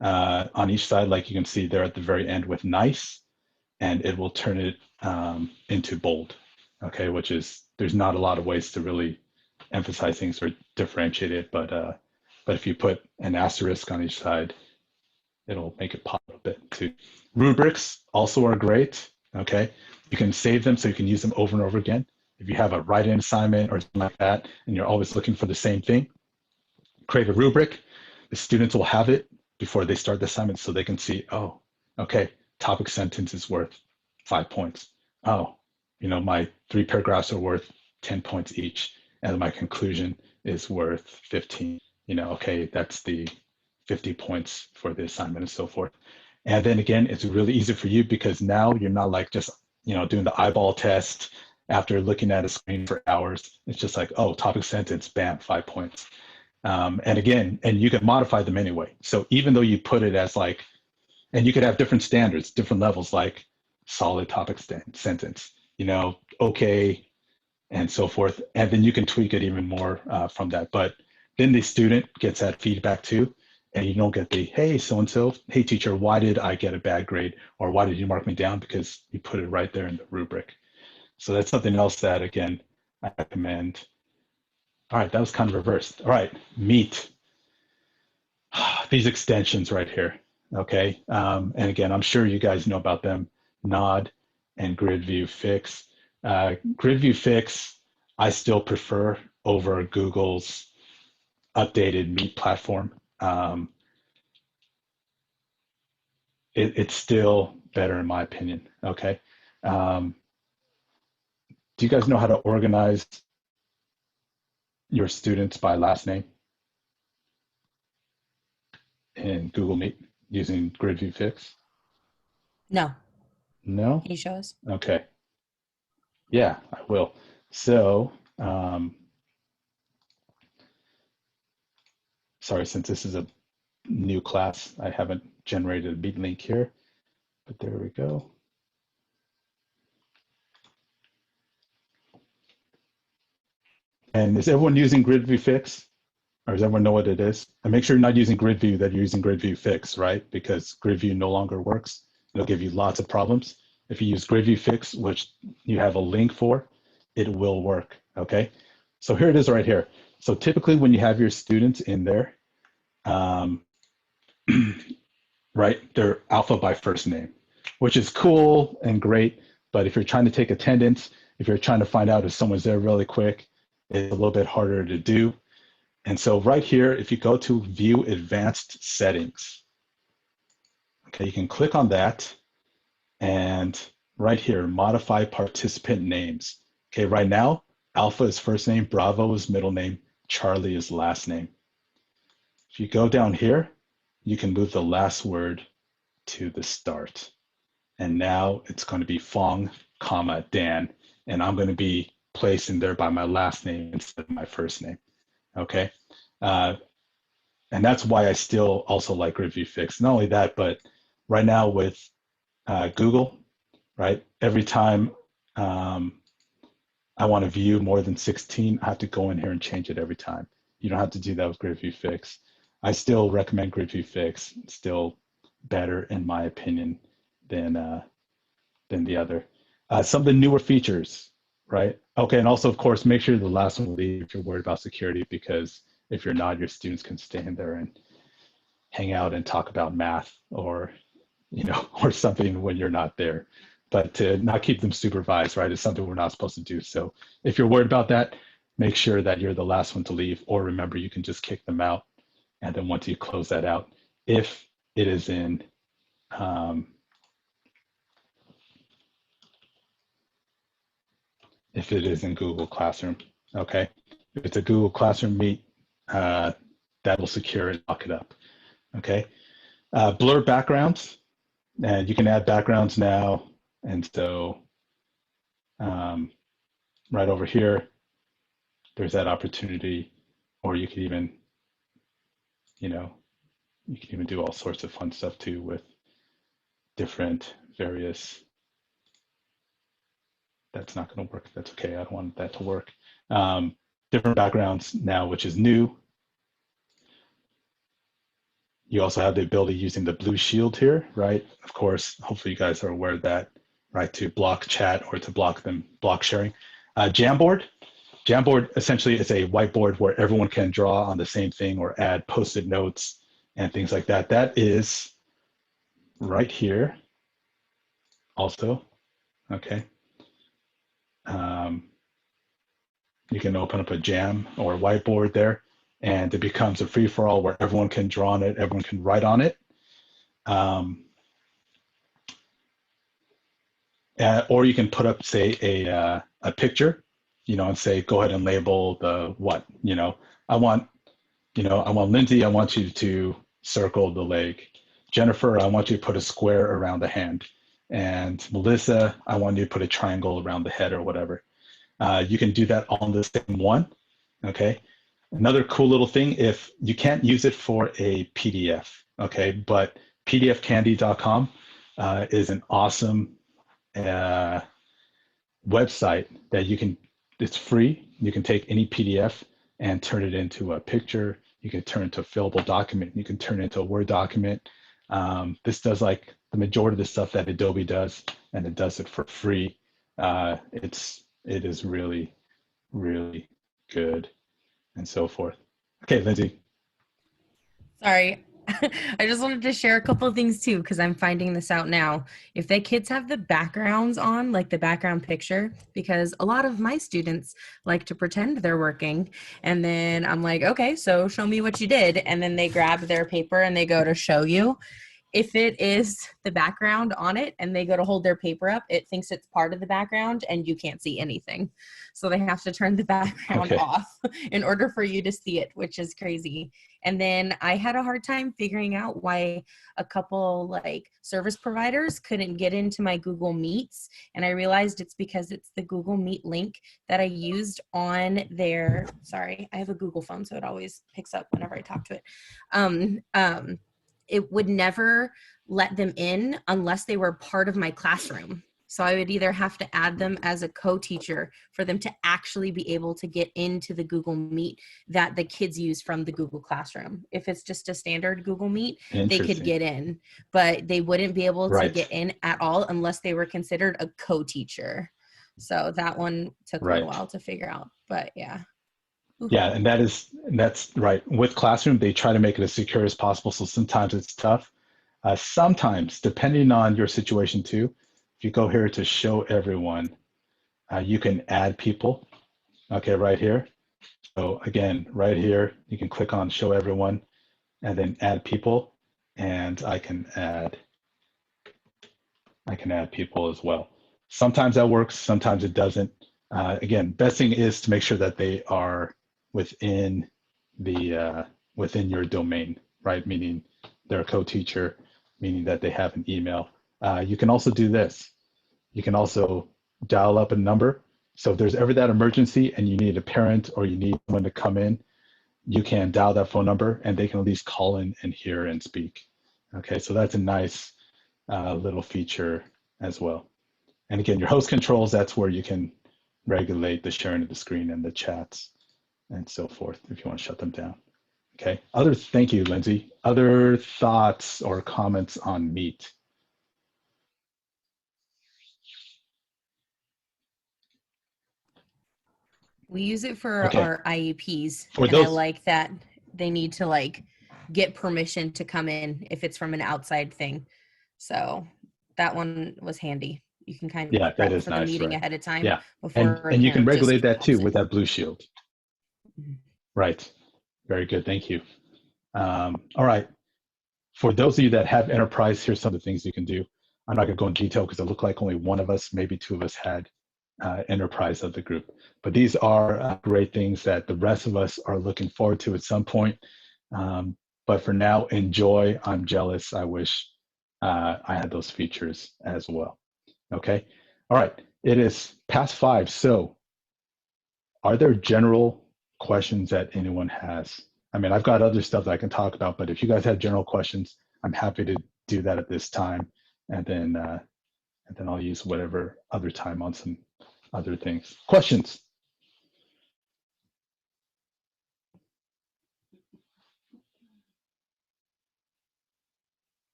on each side, like you can see there at the very end with nice, and it will turn it into bold, okay, which is, there's not a lot of ways to really emphasize things or differentiate it, but if you put an asterisk on each side, it'll make it pop a bit too. Rubrics also are great, okay? You can save them so you can use them over and over again. if you have a write-in assignment or something like that, and you're always looking for the same thing, create a rubric. The students will have it before they start the assignment so they can see, oh, okay, topic sentence is worth 5 points. Oh, my 3 paragraphs are worth 10 points each, and my conclusion is worth 15. Okay, that's the 50 points for the assignment and so forth. And then again, it's really easy for you because now you're not like just, doing the eyeball test after looking at a screen for hours. It's just like, oh, topic sentence, bam, 5 points. And you can modify them anyway. So even though you put it as like, and you could have different standards, different levels, like solid topic sentence, okay, and so forth. And then you can tweak it even more from that. But then the student gets that feedback too. And you don't get the, hey, so-and-so, hey, teacher, why did I get a bad grade? Or why did you mark me down? Because you put it right there in the rubric. So that's something else that, again, I recommend. All right, that was kind of reversed. All right, Meet. These extensions right here, okay? And again, I'm sure you guys know about them, Nod and GridView Fix. GridView Fix, I still prefer over Google's updated Meet platform. It's still better in my opinion, okay? Do you guys know how to organize your students by last name in Google Meet using GridView Fix? No. No? Can you show us? Okay. Yeah, I will. So, sorry, since this is a new class, I haven't generated a Meet link here, but there we go. And is everyone using GridView Fix? Or does everyone know what it is? And make sure you're not using GridView, that you're using GridView Fix, right? Because GridView no longer works. It'll give you lots of problems. If you use GridView Fix, which you have a link for, it will work, okay? So here it is right here. So typically when you have your students in there, right, they're alpha by first name, which is cool and great. But if you're trying to take attendance, if you're trying to find out if someone's there really quick, it's a little bit harder to do. And so right here, if you go to View Advanced Settings, okay, you can click on that, and right here, Modify Participant Names. Okay, right now, Alpha is first name, Bravo is middle name, Charlie is last name. If you go down here, you can move the last word to the start. And now it's going to be Fong, comma, Dan, and I'm going to be placed in there by my last name instead of my first name. Okay, and that's why I still also like GridView Fix. Not only that, but right now with Google, right, every time I want to view more than 16, I have to go in here and change it every time. You don't have to do that with GridView Fix. I still recommend GridView Fix. It's still better, in my opinion, than the other. Some of the newer features, right? Okay, and also, of course, make sure the last one will leave if you're worried about security, because if you're not, your students can stay in there and hang out and talk about math or, or something when you're not there. But to not keep them supervised, right, is something we're not supposed to do. So if you're worried about that, make sure that you're the last one to leave, or remember, you can just kick them out. And then once you close that out, if it is in, if it is in Google Classroom, okay? If it's a Google Classroom Meet, that will secure and lock it up, okay? Blur backgrounds, and you can add backgrounds now. And so right over here, there's that opportunity, or you could even, you can even do all sorts of fun stuff too with different various. That's not going to work. That's okay. I don't want that to work. Different backgrounds now, which is new. You also have the ability using the blue shield here, right? Of course, hopefully you guys are aware of that, right? To block chat or to block sharing. Jamboard. Jamboard essentially is a whiteboard where everyone can draw on the same thing or add post-it notes and things like that. That is right here also, okay? You can open up a Jam or a whiteboard there, and it becomes a free-for-all where everyone can draw on it, everyone can write on it. Or you can put up, say, a picture, and say, go ahead and label the what, I want, I want Lindsay, I want you to circle the leg. Jennifer, I want you to put a square around the hand. And Melissa, I want you to put a triangle around the head or whatever. You can do that on the same one, okay? Another cool little thing, if you can't use it for a PDF, okay, but pdfcandy.com is an awesome website that it's free. You can take any PDF and turn it into a picture. You can turn it into a fillable document. You can turn it into a Word document. This does like the majority of the stuff that Adobe does, and it does it for free. It is really, really good, and so forth. Okay, Lindsay. Sorry. I just wanted to share a couple of things too, because I'm finding this out now. If the kids have the backgrounds on, like the background picture, because a lot of my students like to pretend they're working, and then I'm like, okay, so show me what you did. And then they grab their paper and they go to show you. If it is the background on it and they go to hold their paper up, it thinks it's part of the background and you can't see anything. So they have to turn the background off in order for you to see it, which is crazy. And then I had a hard time figuring out why a couple like service providers couldn't get into my Google Meets. And I realized it's because it's the Google Meet link that I used on their, sorry, I have a Google phone, so it always picks up whenever I talk to it. It would never let them in unless they were part of my classroom. So I would either have to add them as a co-teacher for them to actually be able to get into the Google Meet that the kids use from the Google Classroom. If it's just a standard Google Meet, they could get in, but they wouldn't be able to get in at all unless they were considered a co-teacher. So that one took a while to figure out, but yeah. Yeah, and that's right. With Classroom, they try to make it as secure as possible. So sometimes it's tough. Sometimes, depending on your situation too, if you go here to show everyone, you can add people. Okay, right here. So again, right here, you can click on show everyone and then add people. And I can add people as well. Sometimes that works, sometimes it doesn't. Again, best thing is to make sure that they are within your domain, right? Meaning they're a co-teacher, meaning that they have an email. You can also do this. You can also dial up a number. So if there's ever that emergency and you need a parent or you need someone to come in, you can dial that phone number and they can at least call in and hear and speak. Okay, so that's a nice little feature as well. And again, your host controls, that's where you can regulate the sharing of the screen and the chats and so forth if you want to shut them down. Okay, thank you, Lindsay. Other thoughts or comments on Meet? We use it for our IEPs, and I like that they need to like get permission to come in if it's from an outside thing. So that one was handy. You can kind of prep for the meeting ahead of time. Yeah, and you can regulate that too with that Blue Shield. Mm-hmm. Right, very good, thank you. All right, for those of you that have enterprise, here's some of the things you can do. I'm not gonna go in detail because it looked like only one of us, maybe two of us had enterprise of the group. But these are great things that the rest of us are looking forward to at some point. But for now, enjoy. I'm jealous. I wish I had those features as well. Okay. All right. It is past 5. So are there general questions that anyone has? I mean, I've got other stuff that I can talk about, but if you guys have general questions, I'm happy to do that at this time. And then I'll use whatever other time on some other things. Questions?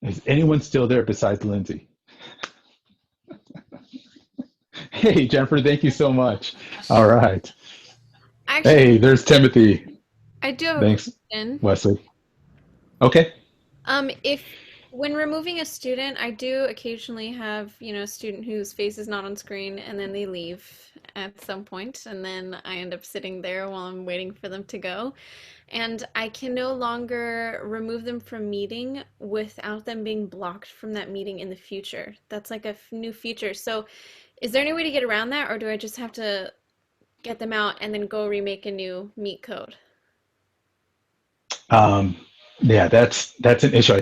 Is anyone still there besides Lindsay? Hey, Jennifer, thank you so much. All right. Actually, hey, there's Timothy. I do have Thanks, a question. Wesley. Okay. If When removing a student, I do occasionally have, a student whose face is not on screen and then they leave at some point, and then I end up sitting there while I'm waiting for them to go. And I can no longer remove them from meeting without them being blocked from that meeting in the future. That's like a new feature. So, is there any way to get around that, or do I just have to get them out and then go remake a new Meet code? Um, yeah, that's an issue.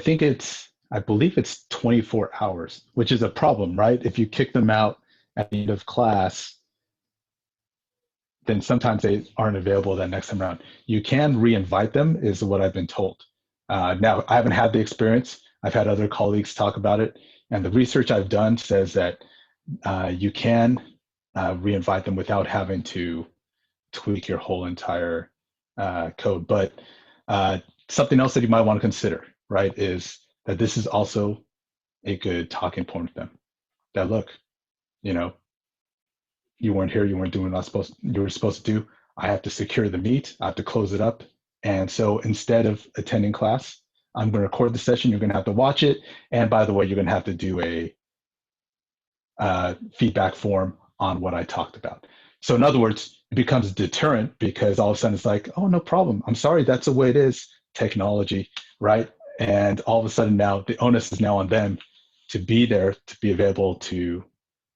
I believe it's 24 hours, which is a problem, right? If you kick them out at the end of class, then sometimes they aren't available that next time around. You can re-invite them, is what I've been told. Now, I haven't had the experience. I've had other colleagues talk about it, and the research I've done says that you can re-invite them without having to tweak your whole entire code. But something else that you might want to consider, right, is that this is also a good talking point for them. That look, you know, you weren't here, you weren't doing what you were supposed to do. I have to secure the meet, I have to close it up. And so instead of attending class, I'm going to record the session, you're going to have to watch it. And by the way, you're going to have to do a feedback form on what I talked about. So in other words, it becomes a deterrent because all of a sudden it's like, oh, no problem. I'm sorry, that's the way it is, technology, right? And all of a sudden now the onus is now on them to be there, to be available to,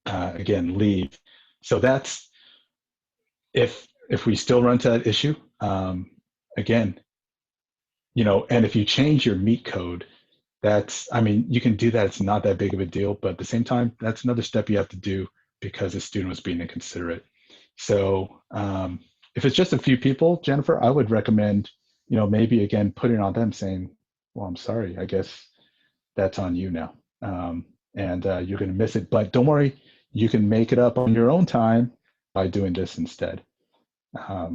again, leave. So that's, if we still run into that issue, again, and if you change your meet code, you can do that. It's not that big of a deal, but at the same time, that's another step you have to do because the student was being inconsiderate. So if it's just a few people, Jennifer, I would recommend, maybe again, putting it on them saying, well, I'm sorry, I guess that's on you now. And you're going to miss it, but don't worry, you can make it up on your own time by doing this instead. But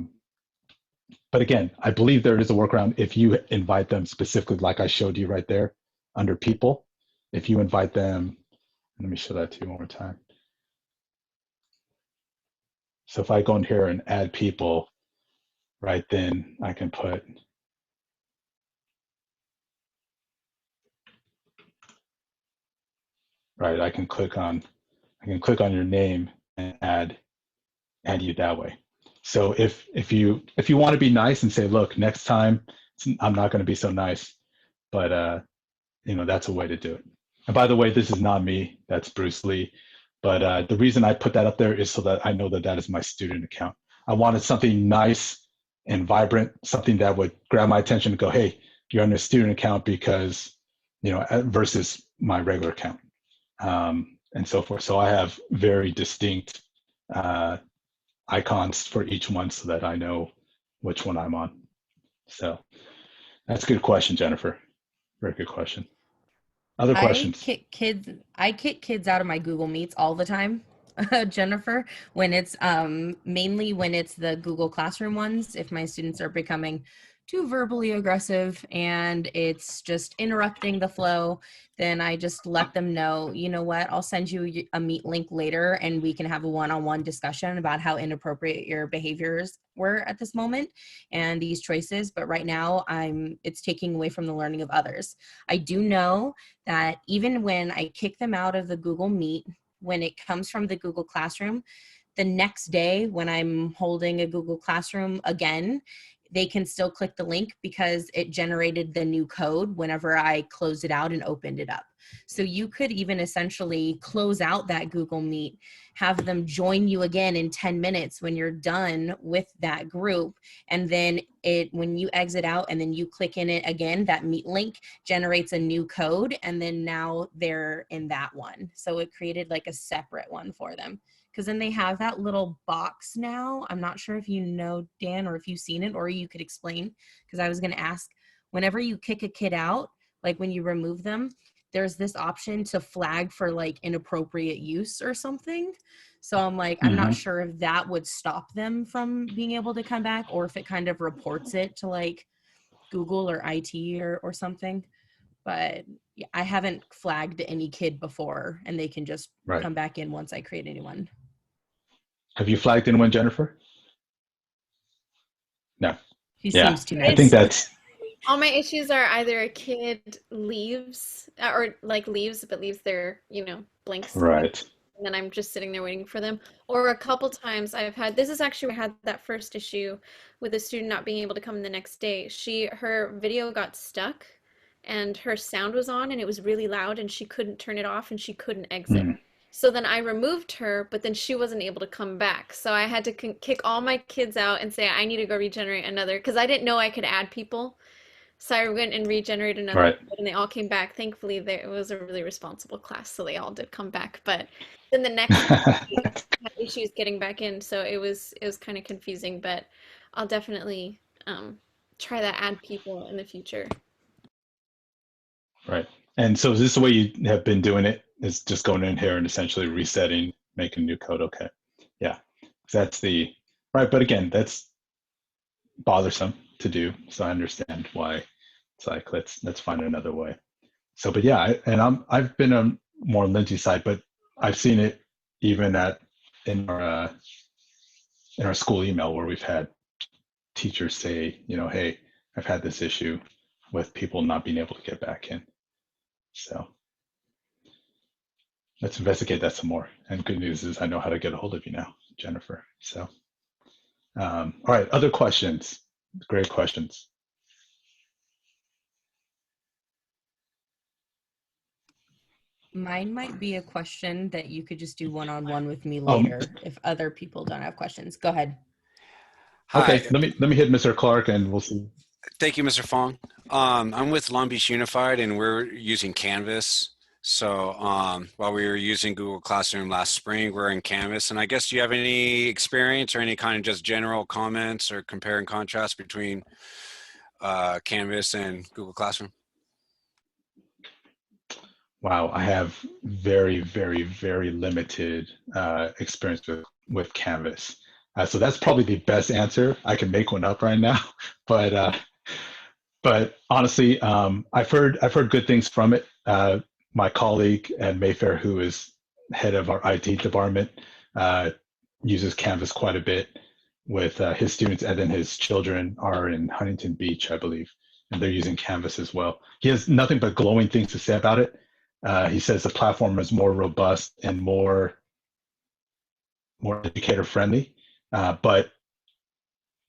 again, I believe there is a workaround if you invite them specifically, like I showed you right there under people. If you invite them, let me show that to you one more time. So if I go in here and add people, right, then I can put, right, I can click on your name and add you that way. So if you want to be nice and say, look, next time I'm not going to be so nice, but that's a way to do it. And by the way, this is not me, that's Bruce Lee. But the reason I put that up there is so that I know that that is my student account. I wanted something nice and vibrant, something that would grab my attention and go, hey, you're on a student account because, versus my regular account, and so forth. So I have very distinct icons for each one so that I know which one I'm on. So that's a good question, Jennifer. Very good question. Other questions? I kick kids out of my Google Meets all the time, Jennifer, when it's mainly when it's the Google Classroom ones, if my students are becoming too verbally aggressive and it's just interrupting the flow, then I just let them know, you know what, I'll send you a Meet link later and we can have a one-on-one discussion about how inappropriate your behaviors were at this moment and these choices. But right now it's taking away from the learning of others. I do know that even when I kick them out of the Google Meet, when it comes from the Google Classroom, the next day when I'm holding a Google Classroom again, they can still click the link because it generated the new code whenever I closed it out and opened it up. So you could even essentially close out that Google Meet, have them join you again in 10 minutes when you're done with that group. And then when you exit out and then you click in it again, that Meet link generates a new code. And then now they're in that one. So it created like a separate one for them. Because then they have that little box now. I'm not sure if you know, Dan, or if you've seen it, or you could explain, because I was going to ask, whenever you kick a kid out, like when you remove them, there's this option to flag for like inappropriate use or something. So I'm like, I'm not sure if that would stop them from being able to come back, or if it kind of reports it to like Google or IT or something. But yeah, I haven't flagged any kid before, and they can just come back in once I create a new one. Have you flagged anyone, Jennifer? No. He seems too nice. I think that's All my issues are either a kid leaves or like leaves but leaves their, blank slate, Right. and then I'm just sitting there waiting for them. Or a couple times I've had this is actually where I had that first issue with a student not being able to come the next day. Her video got stuck and her sound was on and it was really loud and she couldn't turn it off and she couldn't exit. Mm, So then I removed her, but then she wasn't able to come back. So I had to kick all my kids out and say I need to go regenerate another because I didn't know I could add people. So I went and regenerated another right. kid, and they all came back. Thankfully, it was a really responsible class, so they all did come back. But then the next day, I had issues getting back in, so it was kind of confusing. But I'll definitely try that add people in the future. Right. And so is this the way you have been doing it? Is just going in here and essentially resetting, making new code? Okay. Yeah. That's the right. But again, that's bothersome to do. So I understand why it's like let's find another way. So, but yeah, I've been on more Lindsay's side, but I've seen it even in our school email where we've had teachers say, hey, I've had this issue with people not being able to get back in. So let's investigate that some more. And good news is I know how to get a hold of you now, Jennifer. So, all right, other questions? Great questions. Mine might be a question that you could just do one-on-one with me Um, later if other people don't have questions. Go ahead. okay, Hi, let me hit Mr. Clark and we'll see. thank you, Mr. Fong. I'm with Long Beach Unified, and we're using Canvas. So while we were using Google Classroom last spring, we're in Canvas. And I guess, do you have any experience or any kind of just general comments or compare and contrast between Canvas and Google Classroom? Wow, I have very, very, very limited experience with Canvas. So that's probably the best answer. I can make one up right now, but honestly, I've heard good things from it. My colleague at Mayfair, who is head of our IT department, uh, uses Canvas quite a bit with his students, and then his children are in Huntington Beach, I believe, and they're using Canvas as well. He has nothing but glowing things to say about it. He says the platform is more robust and more educator friendly. But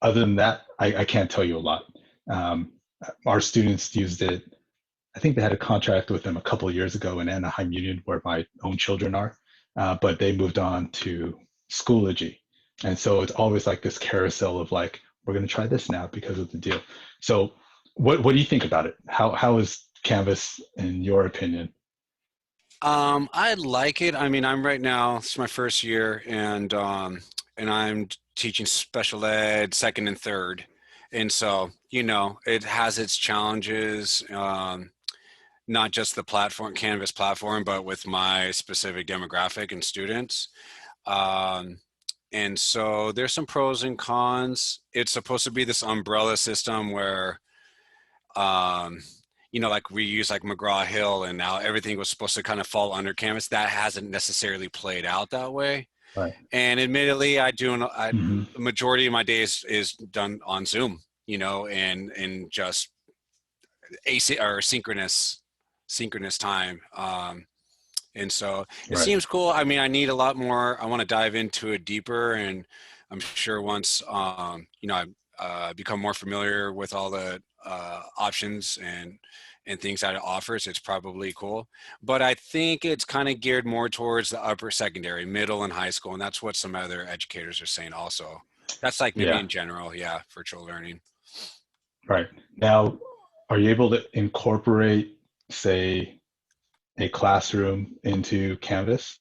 other than that, I can't tell you a lot. Um, our students used it. I think they had a contract with them a couple of years ago in Anaheim Union, where my own children are, but they moved on to Schoology. And so it's always like this carousel of like, we're going to try this now because of the deal. So what do you think about it? How is Canvas in your opinion? I like it. I mean, I'm right now, it's my first year, and I'm teaching special ed second and third. And so, it has its challenges. Not just the platform, Canvas platform, but with my specific demographic and students. Um, and so there's some pros and cons. It's supposed to be this umbrella system where, um, like we use like McGraw-Hill, and now everything was supposed to kind of fall under Canvas. That hasn't necessarily played out that way. Right. And admittedly, Hmm. the majority of my days is done on Zoom, and just AC or synchronous time. And so it Right. seems cool. I mean, I need a lot more. I want to dive into it deeper, and I'm sure once I become more familiar with all the options and things that it offers, it's probably cool. But I think it's kind of geared more towards the upper secondary, middle, and high school, and that's what some other educators are saying also. That's like maybe Yeah. in general, yeah, virtual learning. Right. Now, are you able to incorporate, say, a classroom into Canvas?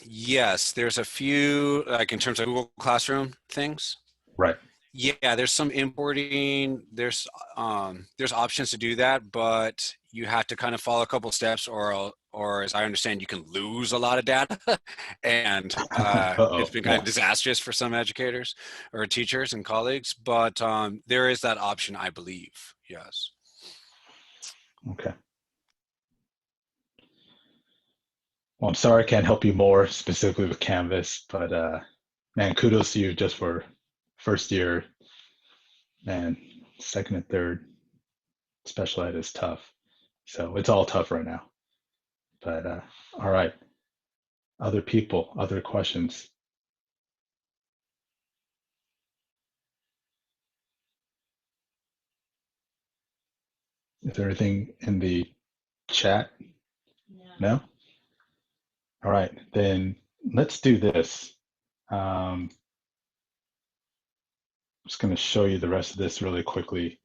Yes, there's a few, like in terms of Google Classroom things. Right. Yeah, there's some importing, there's options to do that, but you have to kind of follow a couple steps, or as I understand, you can lose a lot of data. And Uh-oh. it's been kind Yeah. of disastrous for some educators or teachers and colleagues, but there is that option, I believe. Yes. Okay. Well, I'm sorry I can't help you more specifically with Canvas, but man, kudos to you just for first year Man, second and third special ed is tough. So it's all tough right now. But all right, other people, other questions. Is there anything in the chat? No? All right, then let's do this. I'm just going to show you the rest of this really quickly,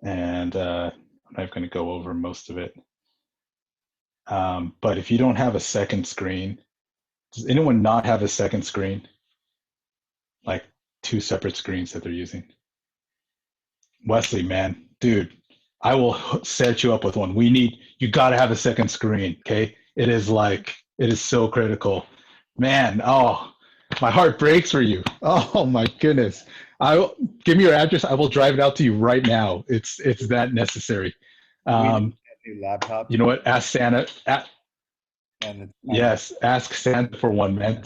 and I'm not going to go over most of it. But if you don't have a second screen, does anyone not have a second screen? Like two separate screens that they're using? Wesley, man, dude, I will set you up with one. You got to have a second screen, okay? It is so critical. Man, oh, my heart breaks for you. Oh my goodness. Give me your address. I will drive it out to you right now. It's that necessary. New laptop. You know what? Ask Santa. Yes, ask Santa for one, man.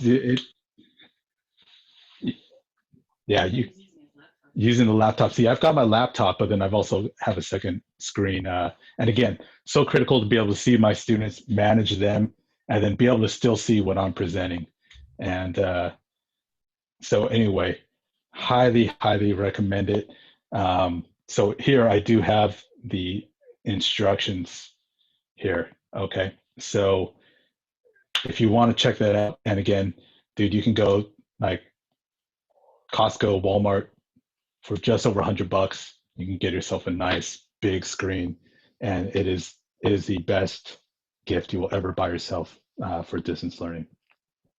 Yeah, you using the laptop. See, I've got my laptop, but then I've also have a second screen. And again, so critical to be able to see my students, manage them, and then be able to still see what I'm presenting. And so anyway, highly, highly recommend it. So here I do have the instructions here. Okay, so if you want to check that out, and again, dude, you can go like Costco, Walmart for just over $100. You can get yourself a nice big screen, and it is the best gift you will ever buy yourself for distance learning.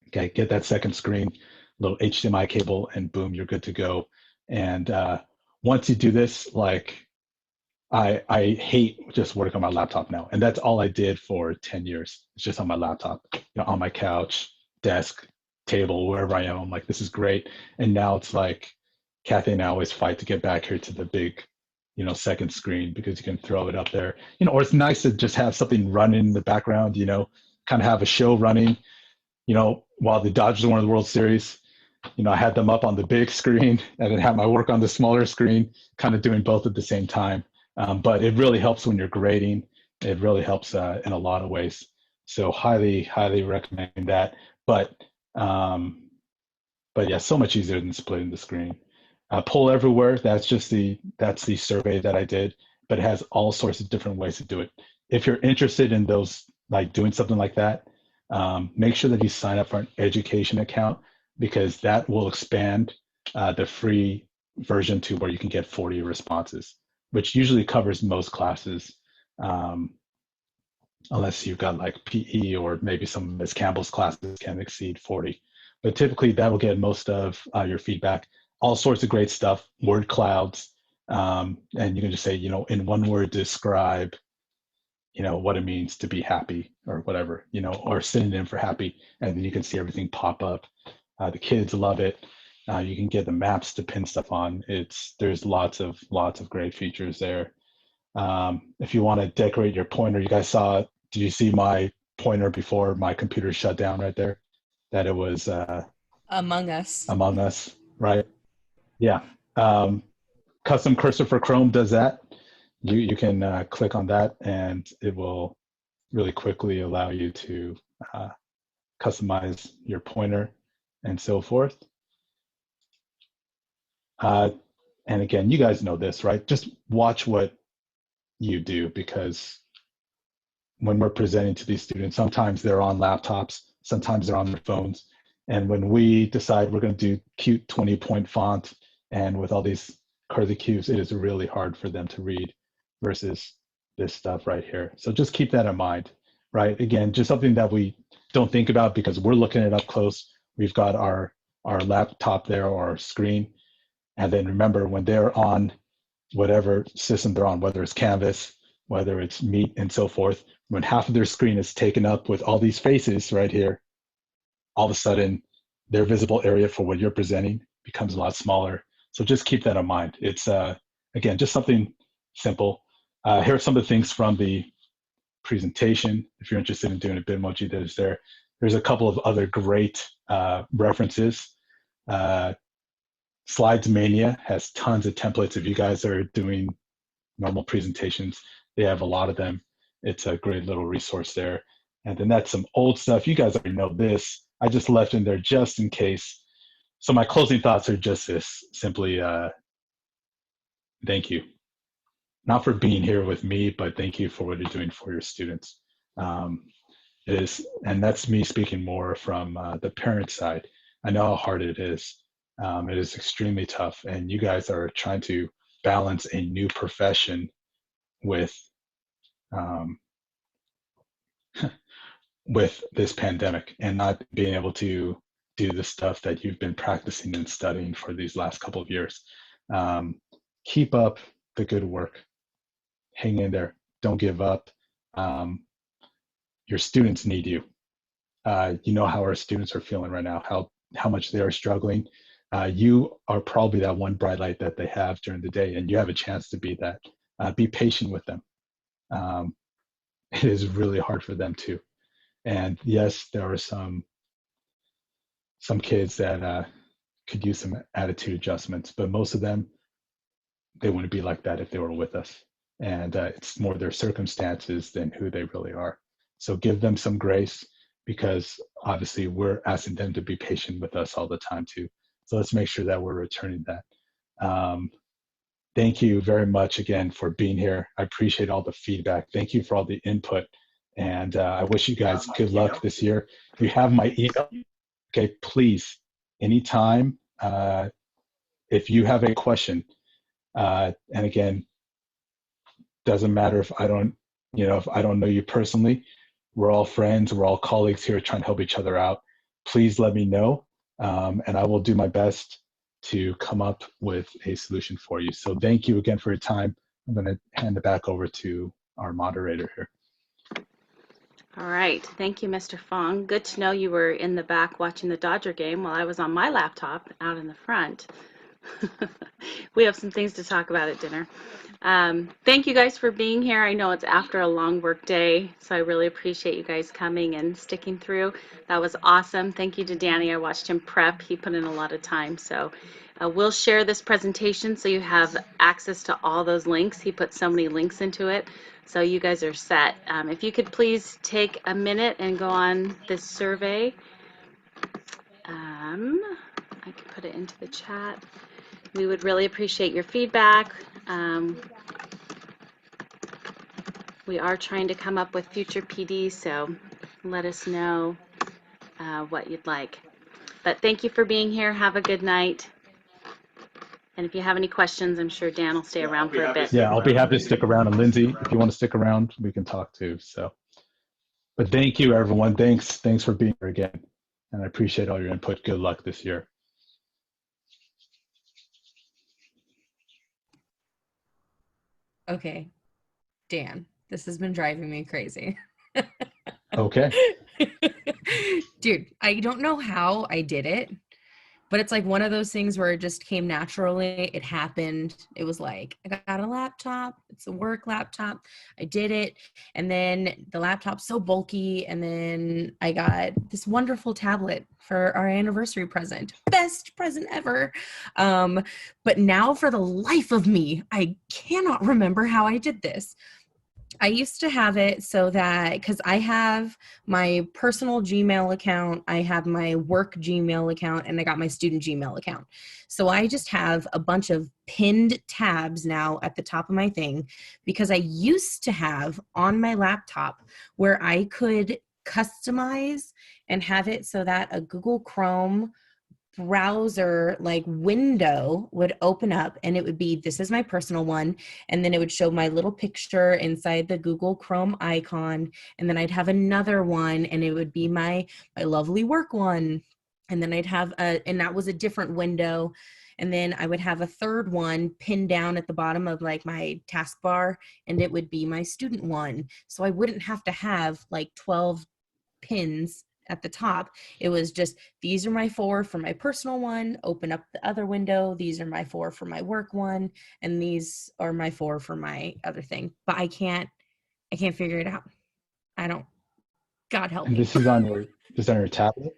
Okay, get that second screen, little HDMI cable, and boom, you're good to go. And once you do this, like I hate just working on my laptop now, and that's all I did for 10 years. It's just on my laptop, on my couch, desk, table, wherever I am. I'm like, this is great. And now it's like Kathy and I always fight to get back here to the big, second screen, because you can throw it up there, or it's nice to just have something running in the background, kind of have a show running, while the Dodgers won the World Series. I had them up on the big screen and then have my work on the smaller screen, kind of doing both at the same time. But it really helps when you're grading. It really helps in a lot of ways. So highly, highly recommend that. But yeah, so much easier than splitting the screen. Poll Everywhere, that's the survey that I did, but it has all sorts of different ways to do it. If you're interested in those, like doing something like that, make sure that you sign up for an education account, because that will expand the free version to where you can get 40 responses, which usually covers most classes, unless you've got like PE or maybe some of Ms. Campbell's classes can exceed 40. But typically that will get most of your feedback. All sorts of great stuff, word clouds, and you can just say, in one word, describe, what it means to be happy, or whatever, or synonym for happy, and then you can see everything pop up. The kids love it. You can get the maps to pin stuff on. There's lots of great features there. If you want to decorate your pointer, did you see my pointer before my computer shut down right there? That it was Among Us. Among Us, right? Yeah. Custom cursor for Chrome does that. You can click on that, and it will really quickly allow you to customize your pointer and so forth. And again, you guys know this, right? Just watch what you do, because when we're presenting to these students, sometimes they're on laptops, sometimes they're on their phones. And when we decide we're going to do cute 20-point font and with all these curly cues, it is really hard for them to read versus this stuff right here. So just keep that in mind, right? Again, just something that we don't think about because we're looking it up close. We've got our laptop there, or our screen. And then remember, when they're on whatever system they're on, whether it's Canvas, whether it's Meet and so forth, when half of their screen is taken up with all these faces right here, all of a sudden their visible area for what you're presenting becomes a lot smaller. So just keep that in mind. It's, again, just something simple. Here are some of the things from the presentation. If you're interested in doing a Bitmoji that is there. There's a couple of other great references. Slides Mania has tons of templates. If you guys are doing normal presentations, they have a lot of them. It's a great little resource there. And then that's some old stuff. You guys already know this. I just left in there just in case. So my closing thoughts are just this, simply thank you. Not for being here with me, but thank you for what you're doing for your students. And that's me speaking more from the parent side. I know how hard it is. It is extremely tough, and you guys are trying to balance a new profession with with this pandemic and not being able to do the stuff that you've been practicing and studying for these last couple of years. Keep up the good work. Hang in there. Don't give up. Your students need you. You know how our students are feeling right now, how much they are struggling. You are probably that one bright light that they have during the day, and you have a chance to be that. Be patient with them. It is really hard for them too. And yes, there are some kids that could use some attitude adjustments, but most of them, they wouldn't be like that if they were with us. And it's more their circumstances than who they really are. So give them some grace, because obviously we're asking them to be patient with us all the time too. So let's make sure that we're returning that. Thank you very much again for being here. I appreciate all the feedback. Thank you for all the input. And I wish you guys good luck this year. You have my email. Okay, please, anytime, if you have a question, and again, doesn't matter if I don't know you personally. We're all friends. We're all colleagues here trying to help each other out. Please let me know, and I will do my best to come up with a solution for you. So thank you again for your time. I'm going to hand it back over to our moderator here. All right. Thank you, Mr. Fong. Good to know you were in the back watching the Dodger game while I was on my laptop out in the front. We have some things to talk about at dinner. Thank you guys for being here. I know it's after a long work day, so I really appreciate you guys coming and sticking through. That was awesome. Thank you to Danny. I watched him prep. He put in a lot of time. So we'll share this presentation so you have access to all those links. He put so many links into it. So you guys are set. If you could please take a minute and go on this survey. I can put it into the chat. We would really appreciate your feedback. We are trying to come up with future PDs, so let us know what you'd like. But thank you for being here. Have a good night. And if you have any questions, I'm sure Dan will stay around for a bit. Yeah, I'll be happy to stick around. And Lindsay, if you want to stick around, we can talk too. So, but thank you, everyone. Thanks for being here again. And I appreciate all your input. Good luck this year. Okay, Dan, this has been driving me crazy. Okay. Dude, I don't know how I did it, but it's like one of those things where it just came naturally. It happened. It was like, I got a laptop. It's a work laptop. I did it. And then the laptop's so bulky. And then I got this wonderful tablet for our anniversary present. Best present ever. But now for the life of me, I cannot remember how I did this. I used to have it so that, because I have my personal Gmail account, I have my work Gmail account, and I got my student Gmail account. So I just have a bunch of pinned tabs now at the top of my thing, because I used to have on my laptop where I could customize and have it so that a Google Chrome browser like window would open up, and it would be, this is my personal one, and then it would show my little picture inside the Google Chrome icon, and then I'd have another one and it would be my lovely work one, and then I'd have and that was a different window, and then I would have a third one pinned down at the bottom of like my taskbar, and it would be my student one. So I wouldn't have to have like 12 pins at the top. It was just, these are my 4 for my personal one, open up the other window, these are my 4 for my work one, and these are my 4 for my other thing. But I can't figure it out. I don't, God help me. And this is on your tablet?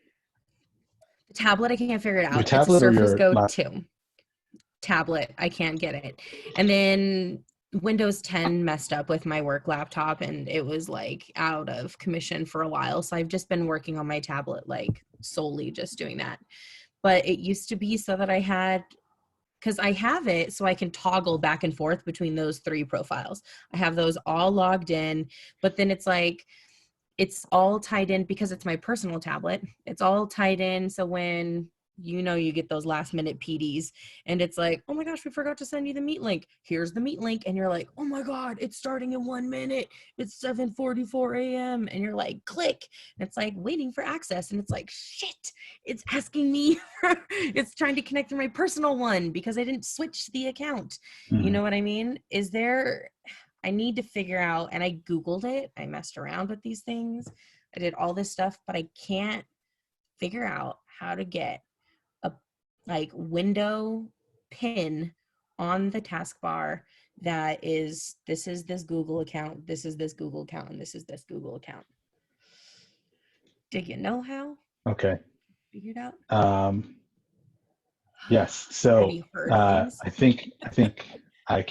The tablet, I can't figure it out. Your tablet it's a or Surface your Go laptop? 2. tablet. I can't get it. And then Windows 10 messed up with my work laptop and it was like out of commission for a while. So I've just been working on my tablet, like solely just doing that. But it used to be so that I had, because I have it so I can toggle back and forth between those 3 profiles. I have those all logged in, but then it's like, it's all tied in because it's my personal tablet. It's all tied in. So when you get those last minute PDs and it's like, oh my gosh, we forgot to send you the Meet link. Here's the Meet link. And you're like, oh my God, it's starting in 1 minute. It's 7:44 a.m. And you're like, click. And it's like waiting for access. And it's like, shit, it's asking me. It's trying to connect to my personal one because I didn't switch the account. You know what I mean? I need to figure out, and I Googled it. I messed around with these things. I did all this stuff, but I can't figure out how to get a window pin on the taskbar that is, this is this Google account, this is this Google account, and this is this Google account. Do you know how? Okay. Figured out? Yes. Have So you heard things? I think I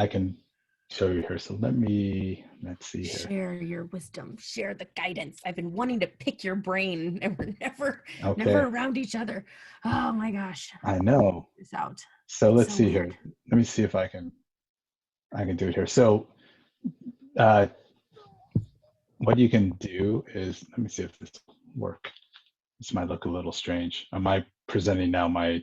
can show you here. So let's see here. Share your wisdom, share the guidance. I've been wanting to pick your brain and we're never Okay. around each other. Oh my gosh. I know. This out. So let's So see weird. here. Let me see if I can do it here. So what you can do is, let me see if this will work. This might look a little strange. Am I presenting now my